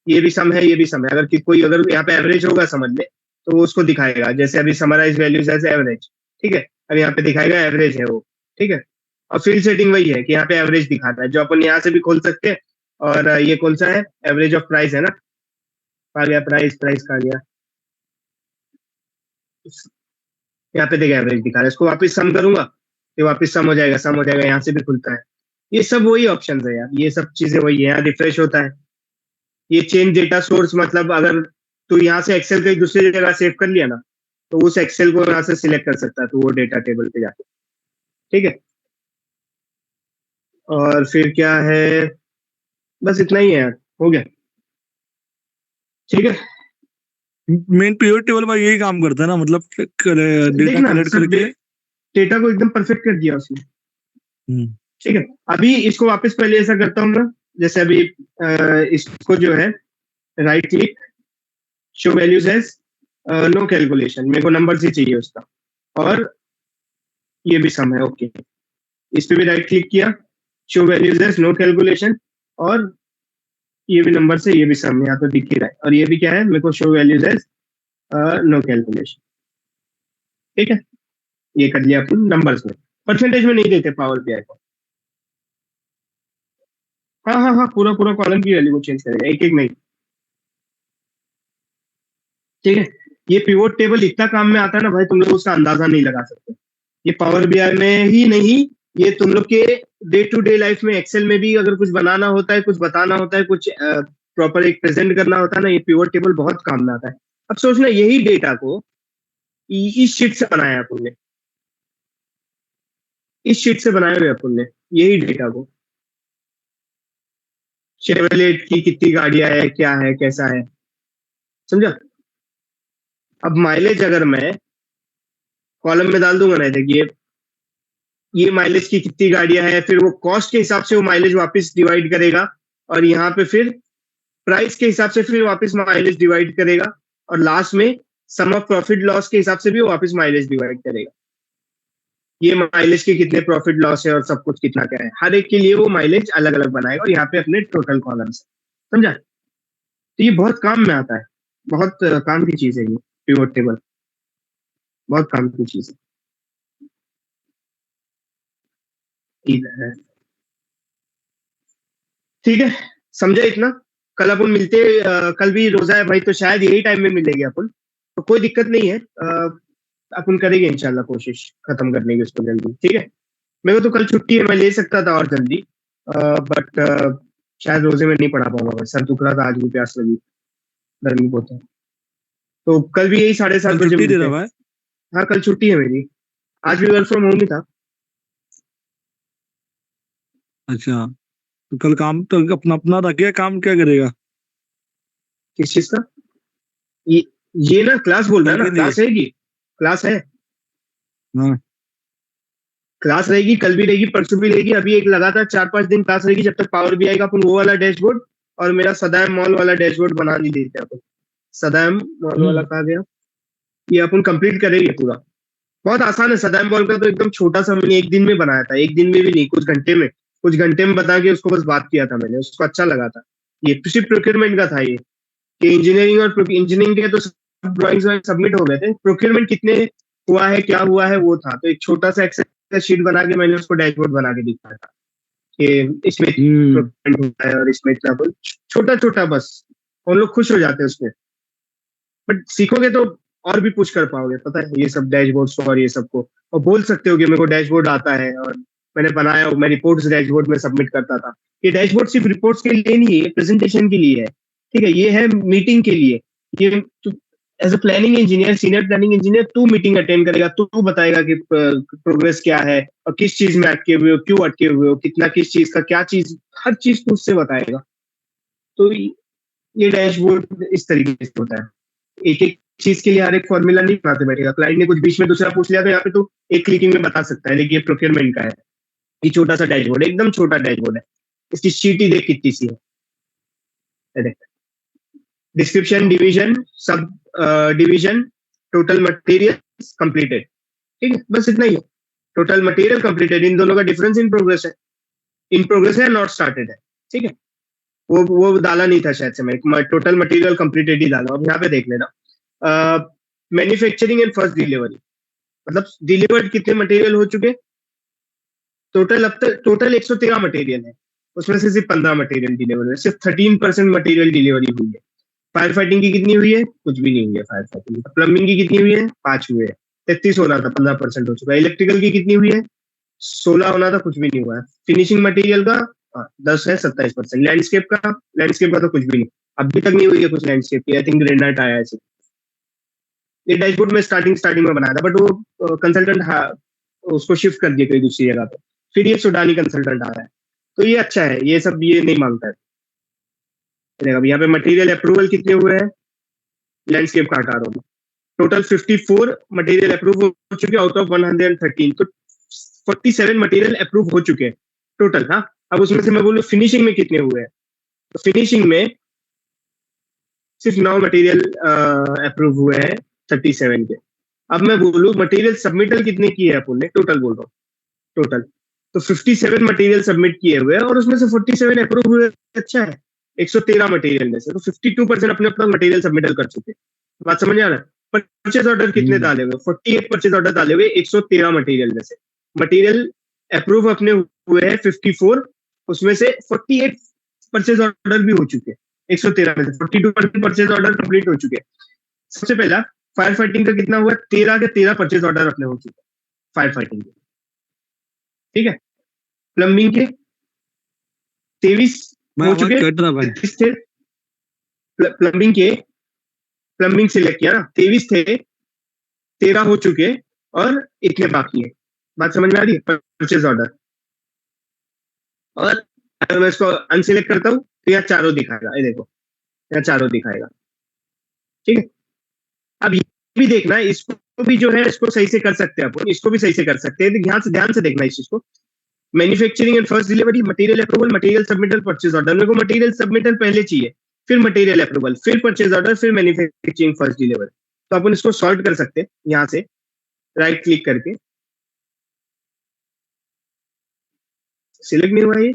ये भी सम है, ये भी सम है। अगर कोई अगर यहाँ पे एवरेज होगा समझ ले, तो वो उसको दिखाएगा, जैसे अभी समराइज वैल्यूज एज एवरेज। ठीक है, अब यहाँ पे दिखाएगा एवरेज है वो। ठीक है, और फील्ड सेटिंग वही है कि यहाँ पे एवरेज दिखाता है, जो अपन यहाँ से भी खोल सकते हैं। और ये कौन सा है, एवरेज ऑफ प्राइस है ना, आ गया प्राइस, प्राइस का आ गया, यहाँ पे देखिए एवरेज दिखा रहा है, इसको वापस सम करूंगा, ये वापस सम हो जाएगा, सम हो जाएगा, यहाँ से भी खुलता है। ये सब वही ऑप्शन है यार, ये सब चीजें वही है, यहाँ रिफ्रेश होता है। ये चेंज डेटा सोर्स, मतलब अगर तू यहाँ से एक्सेल कहीं दूसरी जगह सेव कर लिया ना, तो उस एक्सेल को यहाँ से सिलेक्ट कर सकता है, तो वो डेटा टेबल पे जाके। ठीक है, और फिर क्या है, बस इतना ही है यार, हो गया। ठीक है, मेन पिवट टेबल पर यही काम करता है ना, मतलब डेटा देखना कलेक्ट सब करके। डेटा को एकदम परफेक्ट कर दिया उसने। हम्म, ठीक है, अभी इसको वापस पहले ऐसा करता हूँ मैं, जैसे अभी इसको जो है right click, show values as no calculation, मेरे को नंबर ही चाहिए उसका, और ये भी सम है, ओके। इस पे भी राइट क्लिक किया, show values as no calculation, और ये भी नंबर से, ये भी सम, यहाँ तो दिख ही रहा है, और ये भी क्या है, मेरे को show values as no calculation. ठीक है, ये कर लिया अपन नंबर्स में, परसेंटेज में नहीं देते पावर बीआई को। हाँ हाँ हाँ, पूरा पूरा कॉलम की वैल्यू को चेंज करेगा, एक एक नहीं। ठीक है, ये पिवोट टेबल इतना काम में आता है ना भाई, तुम लोग उसका अंदाजा नहीं लगा सकते। ये पावर बीआई में ही नहीं, ये तुम लोग के डे टू डे लाइफ में, एक्सेल में भी अगर कुछ बनाना होता है, कुछ बताना होता है, कुछ प्रॉपर एक प्रेजेंट करना होता है ना, ये पिवोट टेबल बहुत काम में आता है। अब सोचना, यही डेटा को इस शीट से बनाया अपन ने, इस शीट से बनाए हुए अपन ने यही डेटा को, शेवरलेट की कितनी गाड़ियां है, क्या है, कैसा है, समझा। अब माइलेज अगर मैं कॉलम में डाल दूंगा ना, देखिए ये माइलेज की कितनी गाड़ियां हैं, फिर वो कॉस्ट के हिसाब से वो माइलेज वापस डिवाइड करेगा, और यहाँ पे फिर प्राइस के हिसाब से फिर वापस माइलेज डिवाइड करेगा, और लास्ट में सम ऑफ प्रॉफिट लॉस के हिसाब से भी वो वापस माइलेज डिवाइड करेगा। ये माइलेज के कितने प्रॉफिट लॉस है और सब कुछ कितना क्या है, हर एक के लिए वो माइलेज अलग अलग बनाएगा, और यहाँ पे अपने टोटल कॉलम्स, समझा। तो ये बहुत काम में आता है, बहुत काम की चीज है ये पिवट टेबल, बहुत काम की चीज है। ठीक है, समझे इतना। कल अपन मिलते, कल भी रोजा है भाई, तो शायद यही टाइम में मिलेंगे अपन, तो कोई दिक्कत नहीं है, अपन करेंगे इंशाल्लाह कोशिश खत्म करने की उसको जल्दी। ठीक है, मेरे को तो कल छुट्टी है, मैं ले सकता था और जल्दी, बट शायद रोजे में नहीं पढ़ा पाऊंगा, सर दुख रहा था, आज भी प्यास लगी, गर्मी बहुत है, तो कल भी यही 7:30 कल बजे छुट्टी दे मिलते रहा हैं। भाई? हाँ, कल छुट्टी है मेरी, आज भी वर्क फ्रॉम होम ही था। अच्छा, तो कल काम तो अपना अपना रखे, काम क्या करेगा? किस चीज का? ये ना क्लास बोल रहा है ना, कल के लिए। क्लास रहेगी, क्लास है, हाँ क्लास रहेगी, कल भी रहेगी, परसों भी रहेगी। अभी एक लगातार 4-5 दिन क्लास रहेगी, जब तक पावर भी आएगा अपन वो वाला डैशबोर्ड और मेरा सदाम मॉल वाला डैशबोर्ड बना नहीं देते अपन। सदाम मॉल वाला कहा गया, ये अपन कंप्लीट करेंगे पूरा। बहुत आसान है। सदाम मॉल का तो एकदम छोटा सा मैंने एक दिन में बनाया था, एक दिन में भी नहीं, कुछ घंटे में बता के उसको बस बात किया था मैंने, उसको अच्छा लगा था। ये सिर्फ प्रोक्योरमेंट का था ये, कि इंजीनियरिंग और इंजीनियरिंग के तो सब ड्राइंग्स सबमिट हो गए थे, प्रोक्योरमेंट कितने हुआ है क्या हुआ है वो था। तो एक छोटा सा एक्सेल शीट बना के मैंने उसको डैशबोर्ड बना के दिखाया था कि इसमें प्रोक्योरमेंट होता है और इसमें इतना छोटा छोटा, बस उन लोग खुश हो जाते हैं उसमें। बट सीखोगे तो और भी पुश कर पाओगे, पता है, ये सब डैशबोर्ड्स को और ये सब को, और बोल सकते हो कि मेरे को डैशबोर्ड आता है और मैंने बनाया, मैं रिपोर्ट्स डैशबोर्ड में सबमिट करता था। ये डैशबोर्ड सिर्फ रिपोर्ट्स के लिए नहीं है, प्रेजेंटेशन के लिए है, ठीक है, ये है मीटिंग के लिए। ये as a planning engineer, senior planning engineer, तू मीटिंग अटेंड करेगा, तू बताएगा कि प्रोग्रेस क्या है और किस चीज में अटके हुए हो, क्यों अटके हुए हो, कितना किस चीज का क्या चीज, हर चीज तू उससे बताएगा। तो ये डैशबोर्ड इस तरीके से होता है। एक एक चीज के लिए हर एक फॉर्मूला नहीं बनाते बैठेगा, क्लाइंट ने कुछ बीच में दूसरा पूछ लिया तो यहाँ पे तो एक क्लिकिंग में बता सकता है, देखिए प्रोक्योरमेंट का है, ये छोटा सा डैशबोर्ड, एकदम छोटा डैशबोर्ड है, इसकी शीट ही देख कितनी सी है। Description, division, sub division, total material completed, ठीक है, बस इतना ही है। टोटल मटेरियल कंप्लीटेड, इन दोनों का डिफरेंस इन प्रोग्रेस है, इन प्रोग्रेस है, नॉट स्टार्टेड है, ठीक है। वो डाला नहीं था शायद से, मैं टोटल मटेरियल कंप्लीटेड ही डाला। अब यहाँ पे देख लेना, मैन्युफैक्चरिंग एंड फर्स्ट डिलीवरी, मतलब डिलीवर्ड कितने मटेरियल हो चुके टोटल, अब तक टोटल 113 मटेरियल है, उसमें से सिर्फ 15 मटेरियल डिलीवर हुए, सिर्फ 13% मटेरियल डिलीवरी हुई है। फायर फाइटिंग की कितनी हुई है? कुछ भी नहीं हुई है फायर फाइटिंग। प्लम्बिंग की कितनी हुई है? 5 हुए हैं, 33 होना था, 15% हो चुका है। इलेक्ट्रिकल की कितनी हुई है? 16 होना था, कुछ भी नहीं हुआ है। फिनिशिंग मटेरियल का 10 है, 27%। लैंडस्केप का तो कुछ भी नहीं, अभी तक नहीं हुई है कुछ लैंडस्केप की, आई थिंक ग्रेनाइट आया है। ये डैशबोर्ड में स्टार्टिंग में बनाया था, बट वो कंसल्टेंट उसको शिफ्ट कर दिया कहीं दूसरी जगह पे, फिर ये सुडानी कंसल्टेंट आ रहा है, तो ये अच्छा है, ये सब ये नहीं मांगता है। यहाँ पे मटेरियल अप्रूवल कितने हुए हैं, लैंडस्केप का हटा रहा हूँ, टोटल 54 मटेरियल अप्रूव हो चुके आउट ऑफ 113, तो 47 मटेरियल अप्रूव हो चुके हैं टोटल। हाँ, अब उसमें से मैं बोलूँ फिनिशिंग में कितने हुए हैं, तो फिनिशिंग में सिर्फ 9 मटेरियल अप्रूव हुए हैं 37 के। अब मैं बोलूँ मटेरियल सबमिटल कितने किए हैं अपन ने, टोटल बोल रहा हूँ, टोटल तो 57 मटेरियल सबमिट किए हुए हैं और उसमें से 47 अप्रूव हुए, अच्छा है। 113 मटेरियल में से तो 52% अपने अपना मटेरियल सबमिटल कर चुके हैं। बात समझ आ रहा है? परचेज ऑर्डर कितने डाले हुए? 48 परचेज ऑर्डर डाले हुए 113 मटेरियल में से। मटेरियल अप्रूव अपने हुए हैं 54, उसमें से 48 परचेज ऑर्डर भी हो चुके हैं 113 में से। 42% परचेज ऑर्डर कंप्लीट हो चुके हैं। सबसे पहला फायर फाइटिंग का कितना हुआ? 13 के 13 परचेज ऑर्डर अपने हो चुके हैं फायर फाइटिंग के, ठीक है। प्लम्बिंग के 23 हो चुके, प्लम्बिंग सिलेक्ट किया ना, 23 थे, 13 हो चुके और इतने बाकी है। बात समझ में आ रही है? Purchase order. और अगर मैं इसको अनसिलेक्ट करता हूँ तो यहाँ चारों दिखाएगा, ये देखो यहाँ चारों दिखाएगा, ठीक है। अब ये भी देखना, इसको भी जो है इसको सही से कर सकते हैं अपन, इसको भी सही से कर सकते हैं, ध्यान से देखना इस चीज को। Manufacturing and first delivery, material approval, material submittal, purchase order. मेरे को मटेरियल सबमिटल पहले चाहिए, फिर मटेरियल अप्रूवल, फिर परचेज ऑर्डर, फिर मैन्युफैक्चरिंग फर्स्ट डिलीवरी। तो अपन इसको सॉल्व कर सकते हैं यहाँ से राइट क्लिक करके। सिलेक्ट नहीं हुआ ये,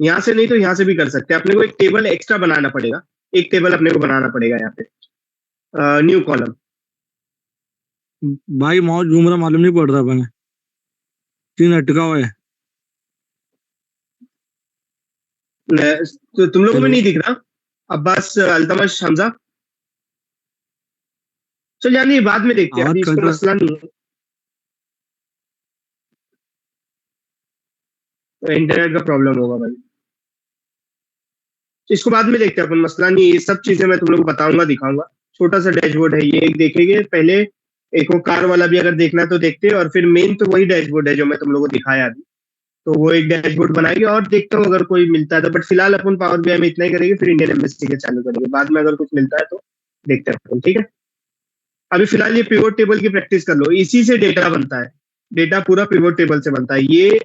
यहाँ से नहीं तो यहाँ से भी कर सकते हैं। अपने को एक टेबल एक्स्ट्रा बनाना पड़ेगा, एक टेबल अपने को बनाना पड़ेगा यहाँ पे, न्यू कॉलम। भाई माउस घूम रहा, मालूम नहीं पड़ रहा भाई, तीन अटका हुआ है। तो तुम लोगों में नहीं दिख रहा? अब्बास, अल्तमश, हमजा, चल जानिए बाद में देखते हैं, अभी इसको मसला नहीं है, तो इंटरनेट का प्रॉब्लम होगा भाई, इसको बाद में देखते हैं अपन, मसला नहीं। ये सब चीजें मैं तुम लोग को बताऊंगा, दिखाऊंगा। छोटा सा डैशबोर्ड है ये, एक देखेंगे पहले, एक वो कार वाला भी अगर देखना तो देखते हैं, और फिर मेन तो वही डैशबोर्ड है जो मैं तुम लोगों को दिखाया अभी। तो वो एक डैशबोर्ड बनाएंगे और देखता हूँ अगर कोई मिलता है तो, बट फिलहाल अपन पावर बीआई में इतना ही करेंगे, फिर इंडियन एमएससी के चालू करेंगे, बाद में अगर कुछ मिलता है तो देखते हैं अपन, ठीक है। अभी फिलहाल ये पिवोट टेबल की प्रैक्टिस कर लो, इसी से डेटा बनता है, डेटा पूरा पिवोट टेबल से बनता है। ये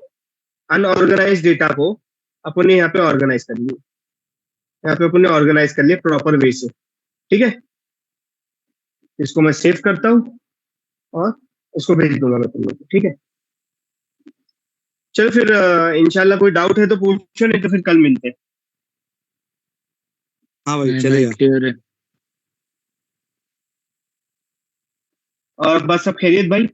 अनऑर्गेनाइज डेटा को अपन ने यहाँ पे ऑर्गेनाइज कर लिया, यहाँ पे अपन ने ऑर्गेनाइज कर लिया प्रॉपर वे से, ठीक है। इसको मैं सेव करता हूँ और उसको भेज दूंगा मैं तुम लोग को, ठीक है। चलो फिर इंशाल्लाह कोई डाउट है तो पूछो, नहीं तो फिर कल मिलते हैं। हाँ भाई नहीं चलेगा। भाई क्लियर है। और बस सब खैरियत भाई?